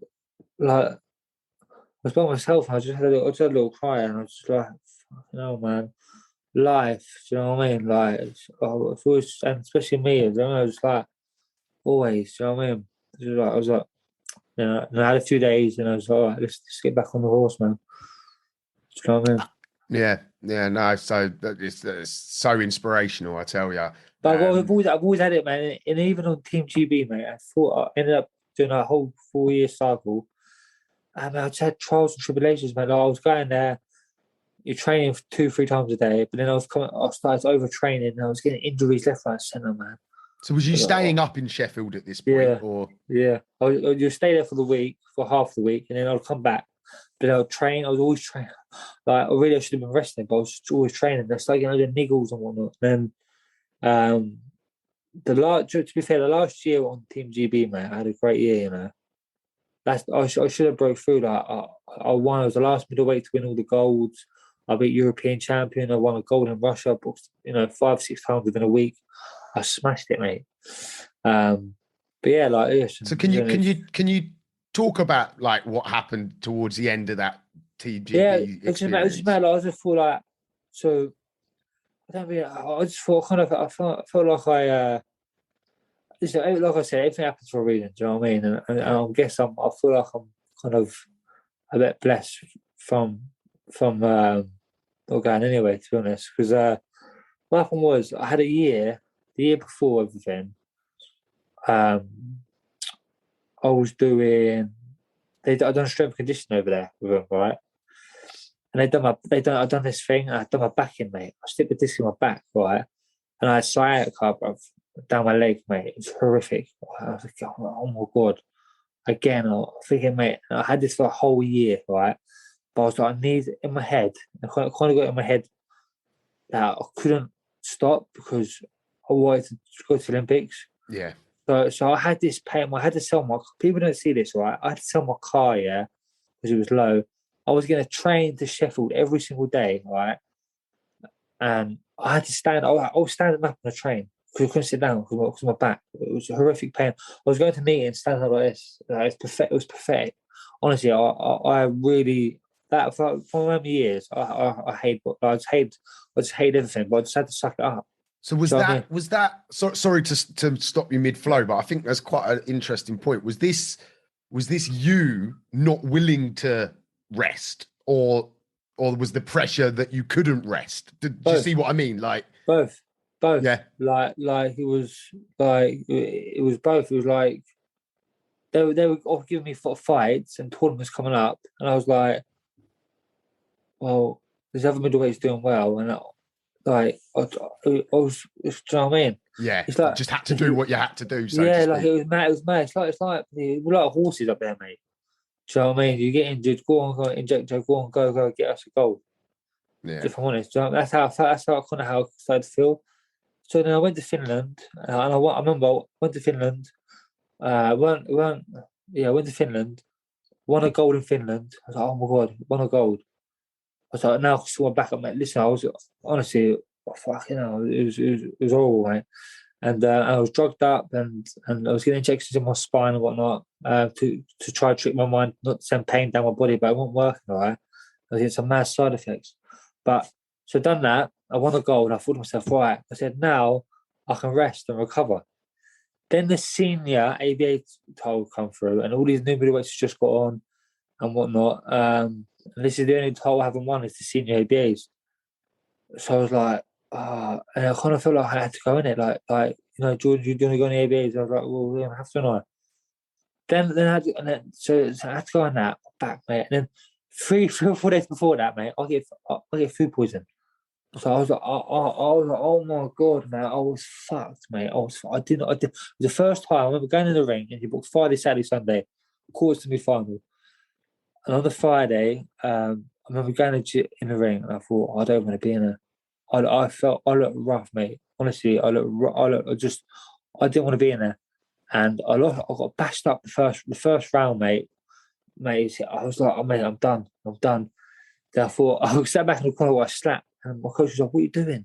was by myself, and I just had a little cry, and I was just like, man, life, do you know what I mean? Like, it's always, and especially me, I was just like, always, do you know what I mean? I was like, and I had a few days, and I was like, all right, let's get back on the horse, man. Do you know what I mean?
Yeah, yeah, no. So it's so inspirational, I tell you.
But I've always had it, man. And even on Team GB, mate, I thought I ended up doing a whole 4 year cycle. And I just had trials and tribulations, man. Like, I was going there, you're training 2, 3 times a day, but then I started overtraining and I was getting injuries left, right, and centre, man.
So was you
I was
staying up in Sheffield at this point,
yeah,
or?
yeah. You'd stay there for the week, for half the week, and then I'd come back. But I would train. I was always training. Like, I really should have been resting, but I was just always training. I started getting the niggles and whatnot. Then, to be fair, the last year on Team GB, mate, I had a great year. You know, I should have broke through. Like, I won. I was the last middleweight to win all the golds. I beat European champion. I won a gold in Russia. Boxed, 5, 6 times within a week. I smashed it, mate. But yeah, like, yes.
So can you talk about like what happened towards the end of that TGB experience?
It just mad. Like, I just feel like, so I don't really. I just felt kind of. I felt like like I said, everything happens for a reason. Do you know what I mean? And I guess I feel like I'm kind of a bit blessed from not going anyway. To be honest, because what happened was I had the year before everything. I was doing. I done strength and conditioning over there with them, right? And I done this thing. I done my back in, mate. I slipped the disc in my back, right? And I had sciatica, bruv, down my leg, mate. It's horrific. I was like, oh my god. Again, I'm thinking, mate, I had this for a whole year, right? But I was like, I need in my head. I kind of got in my head that I couldn't stop because I wanted to go to the Olympics.
Yeah.
So I had this pain. I had to sell my. People don't see this, right? I had to sell my car, yeah, because it was low. I was going to train to Sheffield every single day, right? And I had to stand. I was standing up on the train because I couldn't sit down because of my back. It was a horrific pain. I was going to meetings, standing up like this. It's perfect. It was pathetic. Honestly, I really that for many years. I hate. I just hate everything. But I just had to suck it up.
So was that sorry to stop you mid flow, but I think that's quite an interesting point. Was this you not willing to rest, or was the pressure that you couldn't rest? Do you see what I mean? Like
both.
Yeah.
Like it was both. It was like they were all giving me fights and tournaments coming up, and I was like, well, this other middleweight's doing well, and I was, do you know what I mean?
Yeah,
it's like
just had to do what you had to do. So
yeah, like it was mad. It's like we're like horses up there, mate. Do you know what I mean? You get injured, go on, inject, go get us a goal.
Yeah.
If I'm honest, that's how kind of how I started to feel. So then I went to Finland, and I remember I went to Finland. I went to Finland, won a gold in Finland. I was like, oh my god, won a gold. I was like, now I saw my back up, mate. Listen, I was honestly, it was horrible, mate. And I was drugged up, and I was getting injections in my spine and whatnot to try to trick my mind not to send pain down my body, but it wasn't working, all right. I was getting some mad side effects. But so done that, I won a gold. I thought to myself, right, I said, now I can rest and recover. Then the senior ABA title come through, and all these new middleweights just got on and whatnot. And this is the only title I haven't won is the senior ABAs. So I was like, and I kind of felt like I had to go in it. Like Jordan, you want to go in the ABAs? I was like, well, we don't have to, no. So I had to go on that back, mate. And then 3 or 4 days before that, mate, I get food poisoning. So I was like, oh my god, man, I was fucked, mate. I did. The first time I remember going in the ring, and he booked Friday, Saturday, Sunday, quarters to semi-final. And on the Friday, I remember going in the ring, and I thought, I don't want to be in there. I felt I looked rough, mate. Honestly, I didn't want to be in there, and I got bashed up the first round, mate. Mate, I was like, oh mate, I'm done. Then I thought I sat back in the corner where I slapped. And my coach was like, what are you doing? I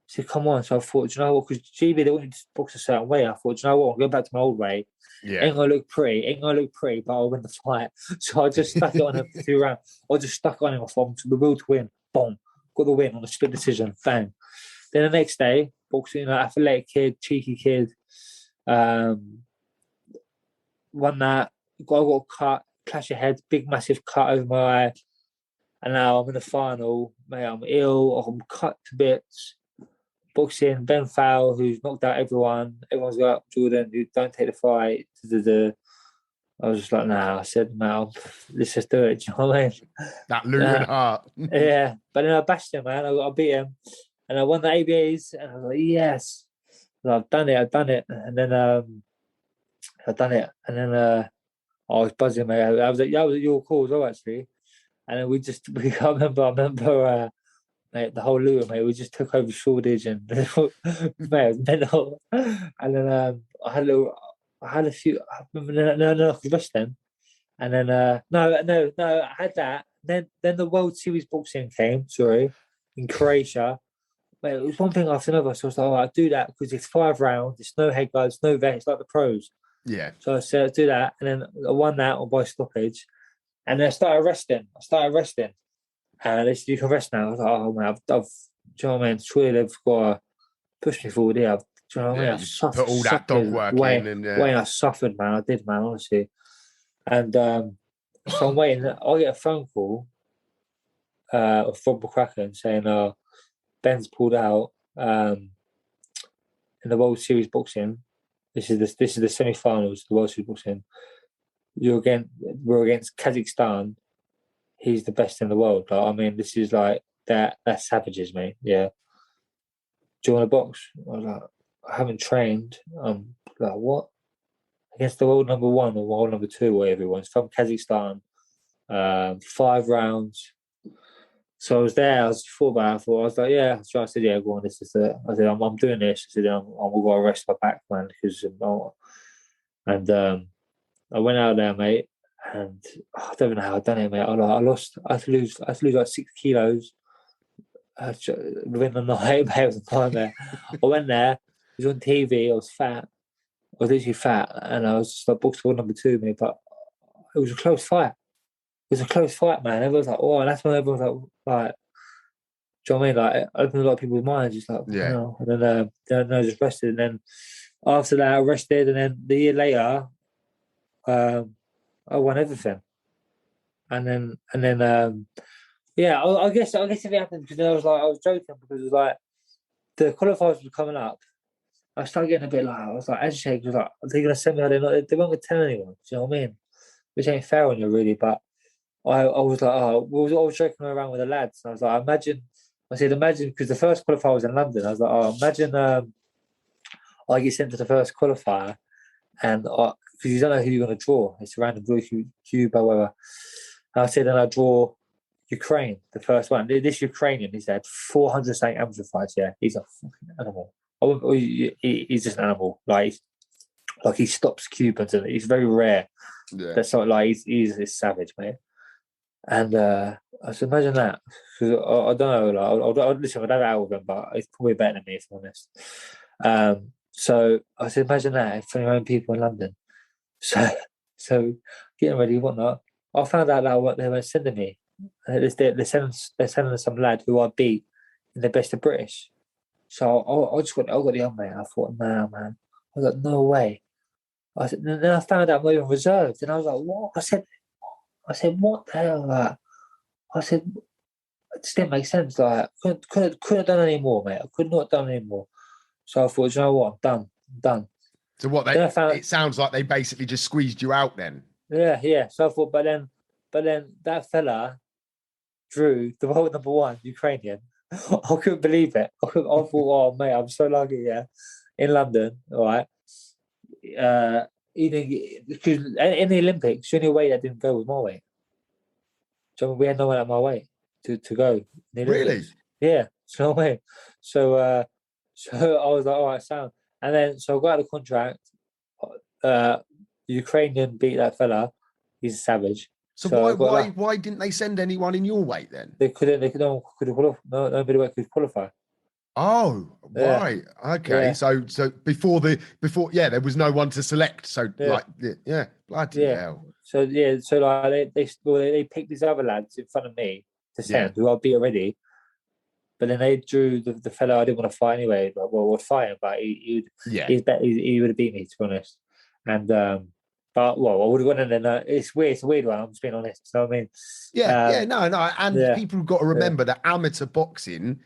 said, come on. So I thought, do you know what? Because GB, they wanted to box a certain way. I thought, do you know what? I'm going back to my old way.
Yeah.
Ain't going to look pretty, but I'll win the fight. So I just stuck it on him for 2 rounds. I just stuck on him. I thought, the will to win. Boom. Got the win on a split decision. Bang. Then the next day, boxing, athletic kid, cheeky kid. Won that. I got cut, clash of heads, big, massive cut over my eye. And now I'm in the final, mate. I'm ill. I'm cut to bits. Boxing, Ben Fowl, who's knocked out everyone. Everyone's got Jordan, who don't take the fight. I was just like, nah. I said, man, let's just do it. Do you know what I mean?
That Luton heart.
Yeah. But then I bashed him, man. I beat him. And I won the ABAs. And I was like, yes. And I've done it. And then I've done it. And then I was buzzing, mate. I was like, that was your call as well, actually. And then I remember mate, the whole Luton, mate, we just took over Shoreditch and mate, it was mental. And then I had a few, no, I could rush then. And then, no, I had that. Then the World Series boxing came, in Croatia. Mate, it was one thing after another. So I was like, I'll do that because it's 5 rounds, it's no head guards, no vet, it's like the pros.
Yeah.
So I said, I'll do that. And then I won that by stoppage. And then I started resting. And they said, you can rest now. I was like, oh, man, I've do you know what I mean? Surely they've got to push me forward here. Do you know what I mean? I suffered,
put all that dog work in. And
I suffered, man. I did, man, honestly. And so I'm waiting. I'll get a phone call from McCracken saying, Ben's pulled out in the World Series boxing. This is the semi-finals of the World Series boxing. We're against Kazakhstan. He's the best in the world. Like, I mean, this is like that. That's savages, mate. Yeah. Do you want to box? I was like, I haven't trained. Like, what? Against the world number 1 or world number 2, whatever it was, from Kazakhstan. 5 rounds. So I was there. I thought about it. I was like, yeah. So I said, yeah, go on. This is it. I said, I'm doing this. I said, I'm going to rest my back, man, because I went out there, mate. And I don't even know how I done it, mate. I had to lose like 6 kilos within the night, mate. It was a nightmare. I went there, it was on TV, I was fat. I was literally fat, and I was just like boxed for number 2, mate. But it was a close fight. Man. Everyone's like, oh, and that's when everyone's like, do you know what I mean? Like, it opened a lot of people's minds, just like,
yeah.
No. And then I just rested. And then after that, I rested. And then the year later, I won everything. And then, yeah, I guess if it happened, because I was joking, because it was like the qualifiers were coming up. I started getting a bit like, I was like agitated, because like, are they going to send me out? They weren't going to tell anyone. Do you know what I mean? Which ain't fair on you, really. But I was like, I was joking around with the lads. And I was like, imagine, because the first qualifier was in London. I was like, imagine I get sent to the first qualifier, and because you don't know who you're going to draw. It's a random draw, Cuba, whatever. And I said, and I draw Ukraine, the first one. This Ukrainian, he's had 400 something amateur fights. Yeah, he's a fucking animal. He's just an animal. Like he stops Cubans, and he's very rare.
Yeah.
That's not like he's a savage, mate. And I said, imagine that. Because I don't know. Like, listen, I don't have out with him, but he's probably better than me, if I'm honest. So I said, imagine that for your own people in London. So getting ready, whatnot. I found out that what they were sending me. They're sending some lad who I beat in the best of British. So I got the young mate. I thought, nah, man. I was like, no way. Then I found out I'm not even reserved, and I was like, what? I said, what the hell? Like, I said, it just didn't make sense. Like, couldn't have done any more, mate. I could not have done any more. So I thought, you know what? I'm done.
So what? It sounds like they basically just squeezed you out then.
Yeah. So I thought, but then that fella drew the world number 1 Ukrainian. I couldn't believe it. I thought, oh mate, I'm so lucky. Yeah, in London, all right. Because in the Olympics, the only way that didn't go was my weight. So we had no one at my weight to go.
Really?
Yeah. So I was like, all right, sound. And then so I got out of the contract. The Ukrainian beat that fella. He's a savage.
So why didn't they send anyone in your weight then?
They couldn't. No one could qualify. Nobody could qualify.
Oh,
yeah.
Right. Okay. Yeah. So before there was no one to select. So bloody hell.
So like they picked these other lads in front of me to send who I beat already. But then they drew the fellow I didn't want to fight anyway. But we'll fight him, but he would have beat me, to be honest. And But well, I would have gone in there. It's weird. It's a weird one. I'm just being honest. So I mean,
no, and people have got to remember that amateur boxing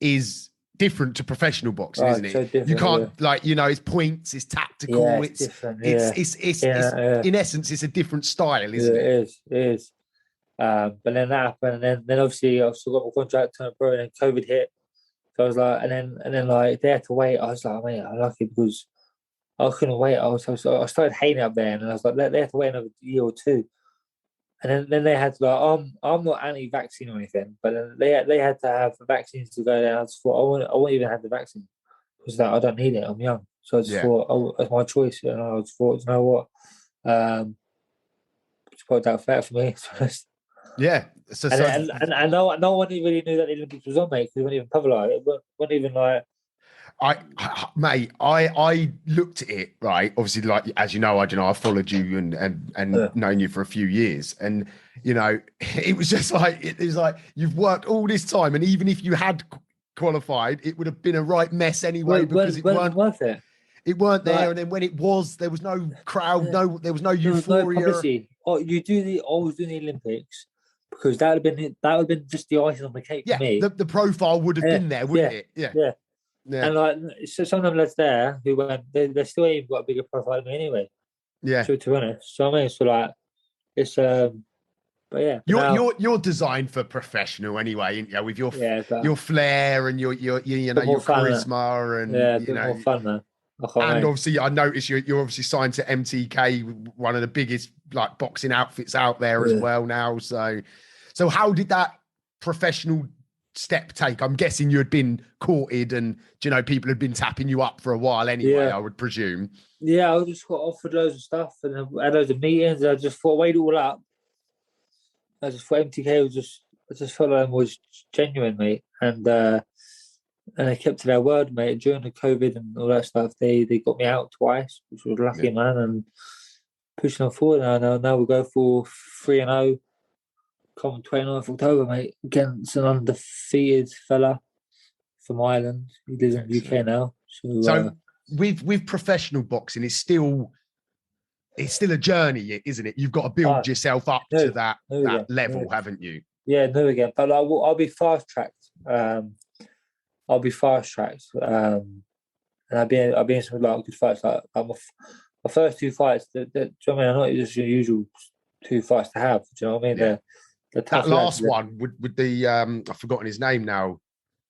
is different to professional boxing, isn't it?
So different,
you can't it's points, it's tactical,
it's different.
It's in essence, it's a different style, isn't it?
It is. But then that happened, and then obviously I've still got my contract turned pro, and then COVID hit. So I was like, and then like they had to wait. I was like, mate, I'm lucky because I couldn't wait. I started hating it up there, and I was like, they have to wait another year or two. And then they had to like, I'm not anti-vaccine or anything, but then they had to have the vaccines to go there. I just thought I won't even have the vaccine because I don't need it. I'm young, so I just thought, oh, that's my choice, and I just thought, you know what, it's quite that fair for me.
Yeah.
And no one really knew that the Olympics was on, mate, because it wasn't even publicised. It wasn't even like.
I looked at it, right. Obviously, like as you know, I followed you and known you for a few years, and it was just like it was like you've worked all this time, and even if you had qualified, it would have been a right mess anyway because it weren't
worth it.
It weren't there, and then when it was, there was no crowd, there was no euphoria.
No publicity. I was doing the Olympics because that would have been just the icing on the cake for me.
The profile would have been there, wouldn't it? Yeah.
And like, so some of them lads there who went, they still ain't got a bigger profile than me anyway.
Yeah.
To be honest, so I mean, so like, it's but yeah.
You're designed for professional anyway, with your flair and your charisma and
more fun, man.
And obviously, I noticed you're obviously signed to MTK, one of the biggest like boxing outfits out there as well now. So how did that professional step take? I'm guessing you had been courted, and people had been tapping you up for a while anyway. I would presume.
Yeah, I just got offered loads of stuff and I had loads of meetings. I just thought I weighed it all up. I just thought MTK was I just felt like it was genuine, mate, and they kept to their word, mate. During the COVID and all that stuff, they got me out twice, which was lucky, man, and pushing on forward. Now we'll go for 3-0. Come 29th October, mate, against an undefeated fella from Ireland. He lives in the UK now.
So with professional boxing, it's still a journey, isn't it? You've got to build yourself up to that level, haven't you?
Yeah, no again. But I'll be fast tracked. And I'll be in some like good fights. Like my first two fights. Do you know what I mean? Are not just your usual two fights to have. Do you know what I mean?
Yeah. That last one with the I've forgotten his name now.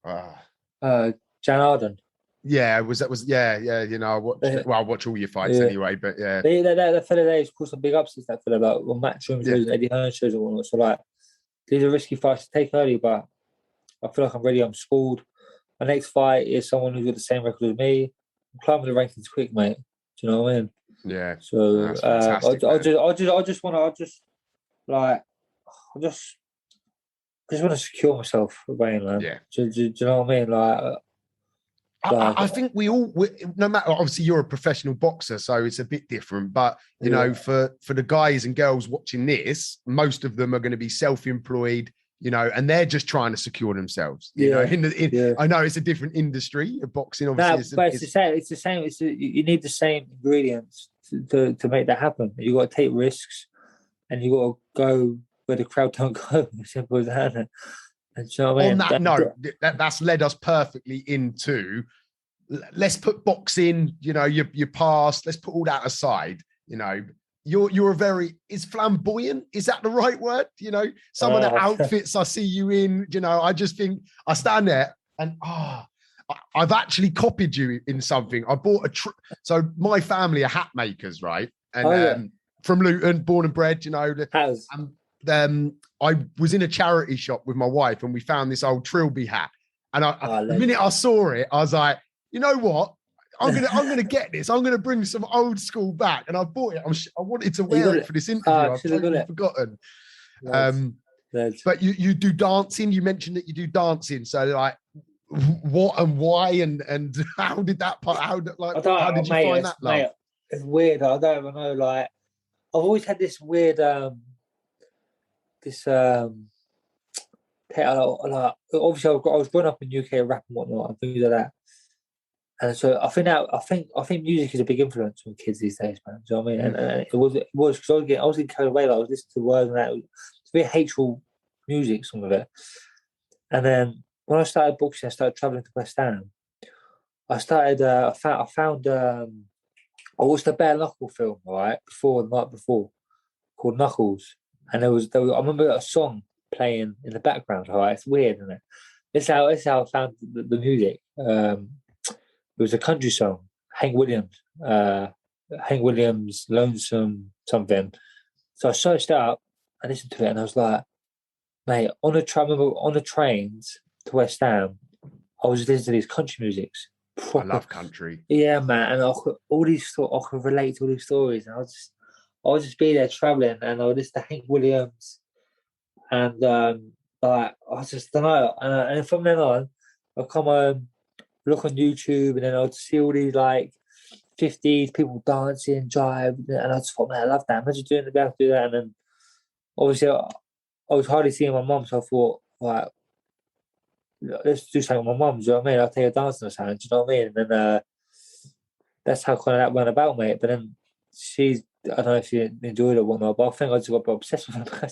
Jan Arden.
Yeah, I watch all your fights anyway, but yeah.
That fella there is caused some big upsets, that fella, like on Matchroom shows, Eddie Hearn shows and whatnot. So like these are risky fights to take early, but I feel like I'm ready, I'm schooled. My next fight is someone who's got the same record as me. I'm climbing the rankings quick, mate. Do you know what I mean?
Yeah.
So I just want to secure myself, man.
Yeah.
Do you know what I mean?
I think no matter, obviously you're a professional boxer, so it's a bit different, but for the guys and girls watching this, most of them are going to be self-employed, and they're just trying to secure themselves. I know it's a different industry of boxing, obviously.
But it's the same. You need the same ingredients to make that happen. You got to take risks, and you got to go where the crowd don't go. As simple as that. And so,
on that note, that's led us perfectly into. Let's put boxing, your past. Let's put all that aside. You're a very flamboyant. Is that the right word? Some of the outfits I see you in. I just think I stand there and I've actually copied you in something. I bought so my family are hat makers, right? And from Luton, born and bred. I was in a charity shop with my wife and we found this old Trilby hat. And the minute I saw it, I was like, you know what? I'm gonna get this. I'm gonna bring some old school back. And I bought it. I wanted to wear it for this interview. I've totally forgotten. But you do dancing. You mentioned that you do dancing. So like, what and why and how did that part? How did you find that? Mate,
it's weird. I don't even know. Like, I've always had this weird. Obviously I was growing up in UK rap and whatnot and things like that, And so I think music is a big influence on kids these days, man. Do you know what I mean? And it was because I was getting carried away. Like, I was listening to words and that. It's very hateful music, some of it. And then when I started boxing, I started traveling to West Ham. I started. I found. I watched a bare knuckle film, right, the night before, called Knuckles, and there was. I remember a song playing in the background. Right, it's weird, isn't it? This is how I found the music. It was a country song, Hank Williams, Lonesome something. So I searched it up, I listened to it, and I was like, mate, on the trains to West Ham, I was listening to these country musics.
I love country.
Yeah, man, and I could relate to all these stories, and I'll just be there traveling, and I'll listen to Hank Williams, and like I just don't know, and from then on, I'll come home, look on YouTube, and then I'll see all these like 50s people dancing, jive, and I just thought, man, I love that. Imagine doing the do that, and then obviously I was hardly seeing my mum, so I thought, right, let's do something with my mum. Do you know what I mean? I'll take her dancing or something. Do you know what I mean? And then that's how kind of that went about, mate. But then I don't know if she enjoyed it or whatnot, but I think I just got obsessed with her.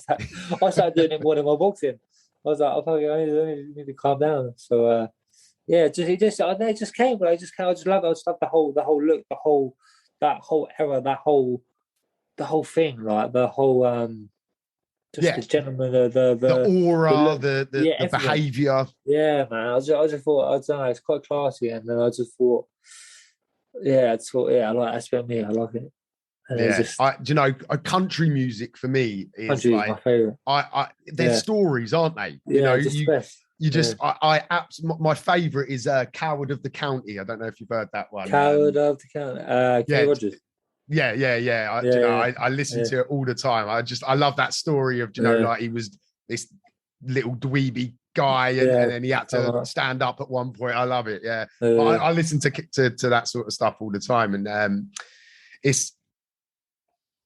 I started doing it more than my boxing. I was like, I need to calm down. So yeah, it just came. But I just love it. I just love the whole look, that whole era, the whole thing, like the whole the gentleman,
the aura, the
everything.
behaviour.
Yeah, man. I just thought, I don't know, it's quite classy, and then I just thought, I like that's about me. I like it. And
country music for me is
like
my favorite. They're stories, aren't they? My favorite is Coward of the County. I don't know if you've heard that one.
Coward of the County. Kenny Rogers.
I listen to it all the time. I love that story of like he was this little dweeby guy and then he had to stand up at one point. I love it. I listen to that sort of stuff all the time, and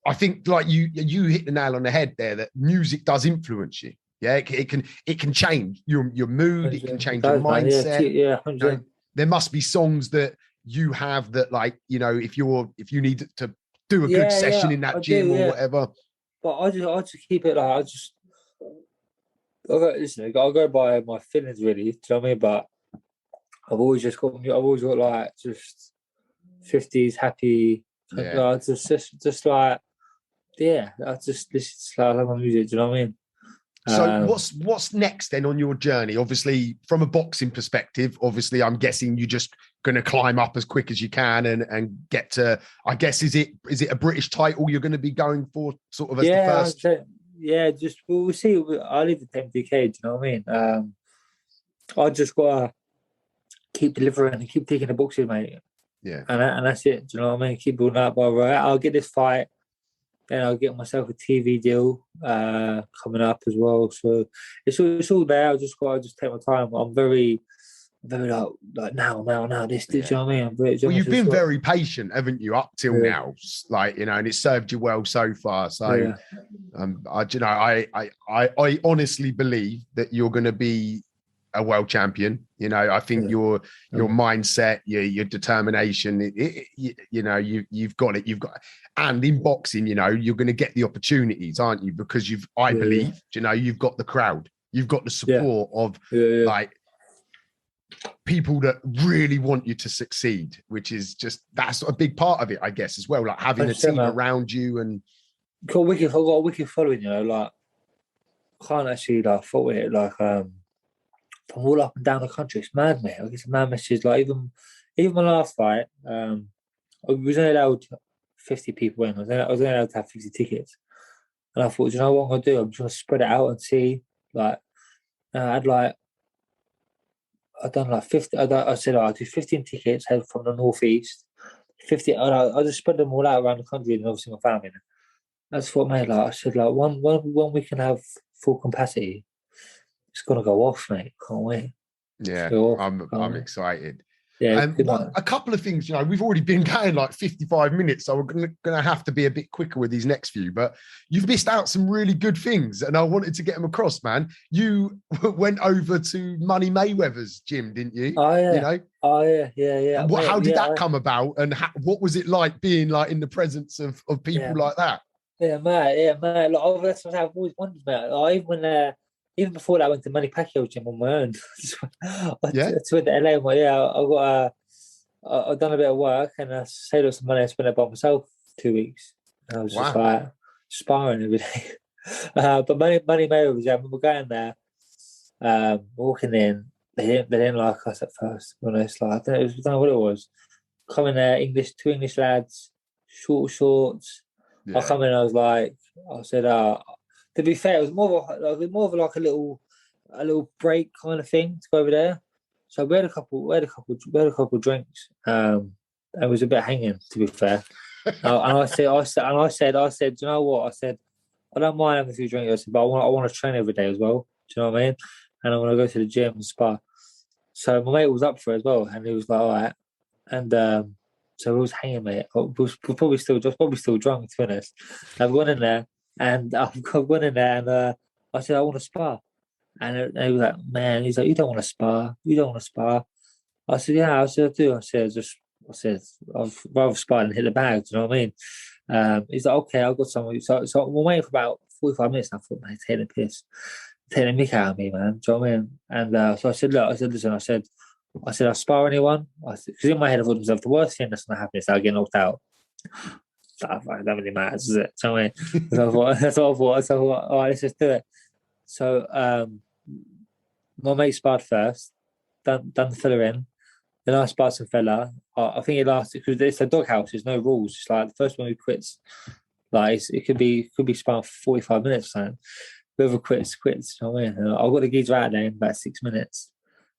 I think like you hit the nail on the head there, that music does influence you. Yeah, it can change your mood. It can change your mindset. There must be songs that you have that, like, if you need to do a good session in that gym or whatever.
But I just keep it like I'll go by my feelings, really. Do you know what I mean? But I've always got like just 50s happy. Just like I just listen to, I love my music. Do you know what I mean?
So what's next then on your journey? Obviously, from a boxing perspective, I'm guessing you're just going to climb up as quick as you can and get to, I guess, is it a British title you're going to be going for, sort of as the first?
We'll see. I live in MDK, do you know what I mean? I just got to keep delivering and keep taking the boxing, mate.
Yeah.
And that's it, do you know what I mean? Keep building up. I'll get this fight. Then I'll get myself a TV deal coming up as well. So it's all there. I just take my time. I'm very like now. This, do you know what I mean?
You've been very patient, haven't you, up till now? Like, and it's served you well so far. So, I honestly believe that you're going to be a world champion. I think your mindset, your determination, you've got it. And in boxing, you're going to get the opportunities, aren't you? Because I believe, you've got the crowd, you've got the support of like people that really want you to succeed, which is that's a big part of it, I guess, as well. Like having a team around you and.
I've got a wicked following, like can't actually like fault it, like from all up and down the country. It's mad, mate. I get some mad messages. Like even my last fight, I was only allowed 50 people in. I was only allowed to have 50 tickets, and I thought, you know what I'm gonna do? I'm just gonna spread it out and see. Like I'd done like 50. I said I'll do 15 tickets head from the northeast. 50. I just spread them all out around the country, and obviously my family. That's what made, like I said, like when we can have full capacity, it's gonna go off, mate. Can't wait.
Yeah, I'm excited.
Yeah,
A couple of things, we've already been going like 55 minutes, so we're going to have to be a bit quicker with these next few, but you've missed out some really good things, and I wanted to get them across, man. You went over to Money Mayweather's gym, didn't you?
Oh, yeah. Oh, yeah.
And how did that come about, and what was it like being like in the presence of people like that?
Yeah, mate. Like, that's what I've always wondered, mate. Like, even before that, I went to Manny Pacquiao gym on my own. I went to LA. I got I've done a bit of work and I saved up some money. I spent it by myself 2 weeks. And I was just like sparring every day. But Money Mayweather was, I remember going there, walking in. They didn't like us at first. To be honest, like I don't know what it was. Coming there, two English lads, short shorts.
Yeah.
I come in. I said, to be fair, it was more of like a little break kind of thing to go over there. So we had a couple drinks. It was a bit hanging, to be fair. And I said, you know what? I said, I don't mind having a few drinks, I said, but I want to train every day as well. Do you know what I mean? And I want to go to the gym and spar. So my mate was up for it as well, and he was like, all right. And so we was hanging, mate. We were probably still drunk, to be honest. I've gone in there, and I said, I want to spar. And he was like, man, he's like, you don't want to spar. I said, yeah, I do. I said, I'd rather spar than hit the bag. Do you know what I mean? He's like, okay, I've got some. So we're waiting for about 45 minutes. And I thought, man, taking the mick out of me, man. Do you know what I mean? And so I said, look, listen, I said, I'll spar anyone. Because in my head, I thought to myself, the worst thing that's going to happen is I'll get knocked out. That don't really matter, does it? Do you know what I mean? That's what I thought. So I thought, all right, let's just do it. So my mate sparred first, done the filler in. Then I sparred some fella. I think it lasted, because it's a doghouse. There's no rules. It's like the first one who quits, like it could be sparring for 45 minutes or something. Whoever quits. You know what I mean? I got the geezer out there in about 6 minutes,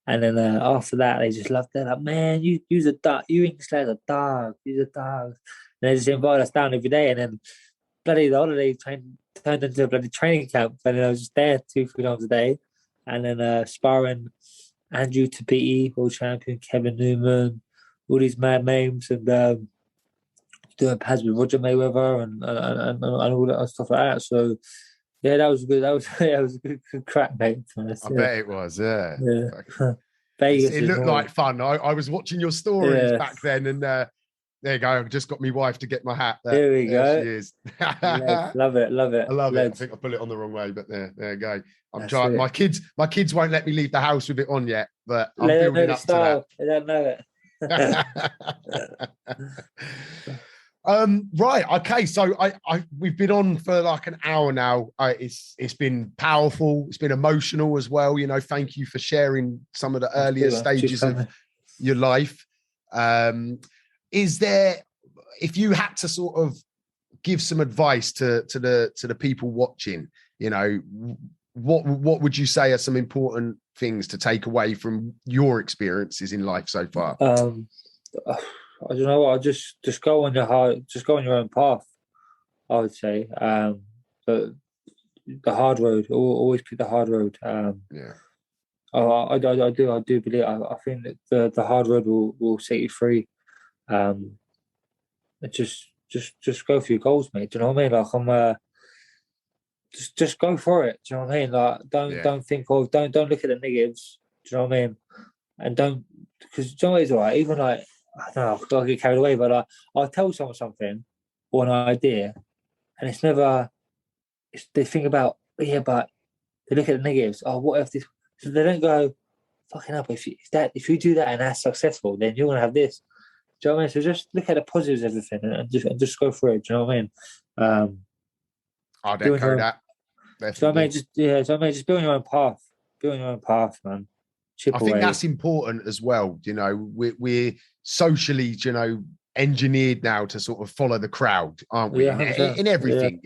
and then after that they just loved it. Like, man, you's a dog. You English lads are dog. You're a dog. And they just invite us down every day, and then bloody the holiday turned into a bloody training camp. And then I was just there 2-3 times a day, and then sparring Andrew Tapiti, world champion, Kevin Newman, all these mad names, and doing pads with Roger Mayweather and all that stuff like that. So yeah, that was good. That was a good crack, mate.
I bet it was. Yeah.
Vegas.
It looked like fun. I was watching your stories back then, and there you go. I've just got my wife to get my hat.
There we go.
She is.
Love it.
I love it. I think I put it on the wrong way, but there you go. I'm trying. My kids won't let me leave the house with it on yet, but I'm building up to that.
They don't know
it. Right. Okay. So we've been on for like an hour now. It's been powerful. It's been emotional as well. Thank you for sharing some of the earlier stages of your life. Is there, if you had to sort of give some advice to the people watching, what would you say are some important things to take away from your experiences in life so far?
I don't know what. Just go on your own path, I would say. But the hard road, always pick the hard road.
Yeah.
I do believe. I think that the hard road will set you free. Just go for your goals, mate. Do you know what I mean? Like I'm just go for it. Do you know what I mean? Like don't think of don't look at the negatives. Do you know what I mean? And don't, because do you know what it's all right. Even like, I don't know, I get carried away, but I'll tell someone something or an idea, and it's never. They think about but they look at the negatives. Oh, what if this? So they don't go, fucking up. If you do that and that's successful, then you're gonna have this. Do you know what I mean? So just look at the positives, of everything, and just go for it. Do you know what I mean?
I'd echo that. Definitely.
So I mean, just build your own path. Build your own path, man.
I think that's important as well. We're socially, engineered now to sort of follow the crowd, aren't we? In everything,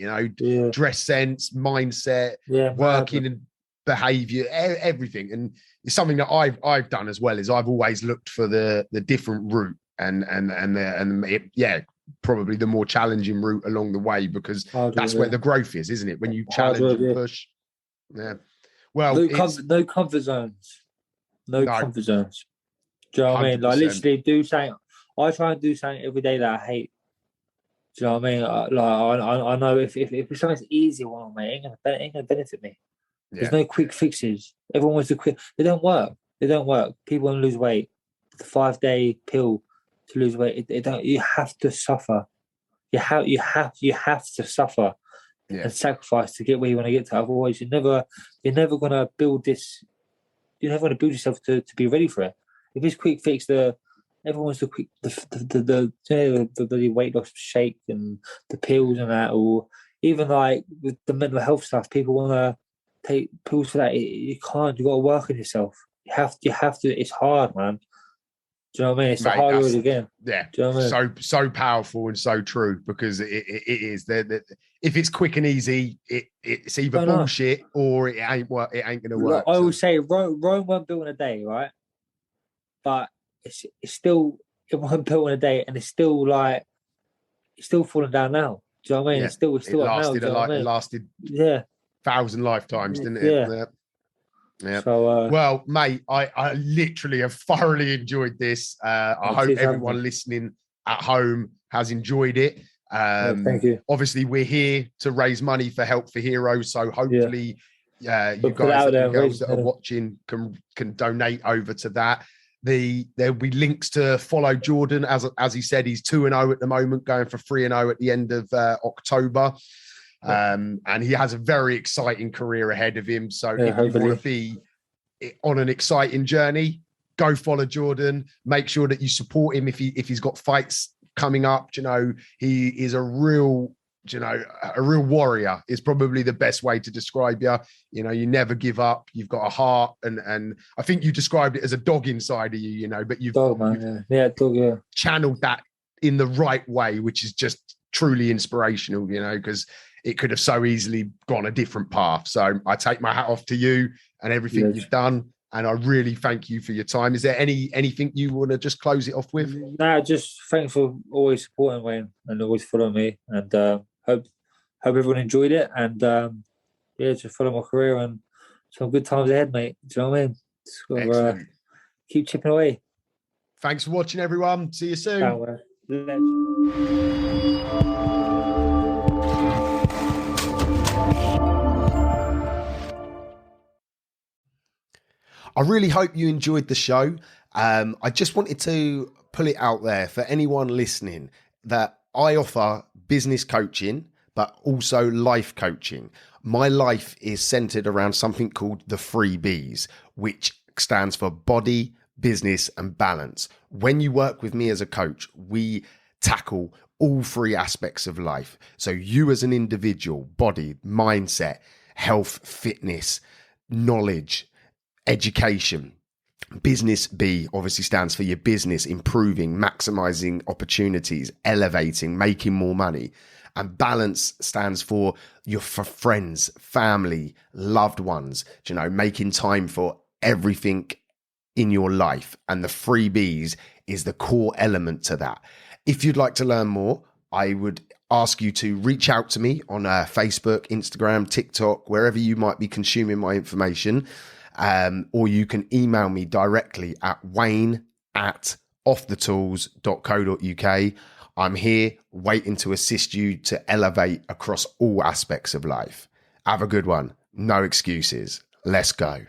dress sense, mindset, working and behavior, everything. And it's something that I've done as well. Is I've always looked for the different route and probably the more challenging route along the way, because that's where the growth is, isn't it? When you challenge and push. Yeah. Well,
no comfort zones. No comfort zones. Do you know what I mean? Like
100%.
literally do something. I try and do something every day that I hate. Do you know what I mean? I know if it's something easy one, mate, it ain't gonna benefit me. There's no quick fixes. Everyone wants to quick. They don't work. They don't work. People want to lose weight. The 5-day pill to lose weight. It don't. You have to suffer. You have to suffer and sacrifice to get where you want to get to. Otherwise, you're never gonna build this. You're never gonna build yourself to be ready for it. If it's quick fix, everyone wants the quick the weight loss shake and the pills and that, or even like with the mental health stuff, people want to take pills for that. You can't. You got to work on yourself. You have to. It's hard, man. Do you know what I mean? It's the hard word again.
Yeah.
Do you know what I mean?
So powerful and so true, because it is. If it's quick and easy, it's either bullshit or it ain't going to work.
I always say Rome weren't built in a day, right? But it's still, it wasn't built in a day, and it's still falling down now. Do you know what I mean?
Yeah.
It's still
lasted
up now.
It lasted
1,000
lifetimes, didn't it?
Yeah.
Yeah.
So,
well, mate, I literally have thoroughly enjoyed this. I hope everyone listening at home has enjoyed it.
Thank you.
Obviously, we're here to raise money for Help for Heroes, so hopefully, you guys and girls that are watching can donate over to that. There'll be links to follow Jordan. As he said, he's 2-0 at the moment, going for 3-0 at the end of October. And he has a very exciting career ahead of him. So if you want to be on an exciting journey, go follow Jordan. Make sure that you support him if he's got fights coming up. You know, he is a real warrior is probably the best way to describe you. You know, you never give up. You've got a heart, and I think you described it as a dog inside of you. You know, but you've channeled that in the right way, which is just truly inspirational. You know, because it could have so easily gone a different path. So I take my hat off to you and everything you've done. And I really thank you for your time. Is there anything you want to just close it off with?
No, just thanks for always supporting Wayne and always following me. And hope everyone enjoyed it. And just follow my career and some good times ahead, mate. Do you know what I mean? So, keep chipping away.
Thanks for watching, everyone. See you soon. I really hope you enjoyed the show. I just wanted to pull it out there for anyone listening that I offer business coaching, but also life coaching. My life is centered around something called the 3 Bs, which stands for body, business, and balance. When you work with me as a coach, we tackle all 3 aspects of life. So you as an individual, body, mindset, health, fitness, knowledge, education. Business B obviously stands for your business, improving, maximizing opportunities, elevating, making more money. And balance stands for your friends, family, loved ones, you know, making time for everything in your life. And the 3 Bs is the core element to that. If you'd like to learn more, I would ask you to reach out to me on Facebook, Instagram, TikTok, wherever you might be consuming my information. Or you can email me directly at wayne@offthetools.co.uk. I'm here waiting to assist you to elevate across all aspects of life. Have a good one. No excuses. Let's go.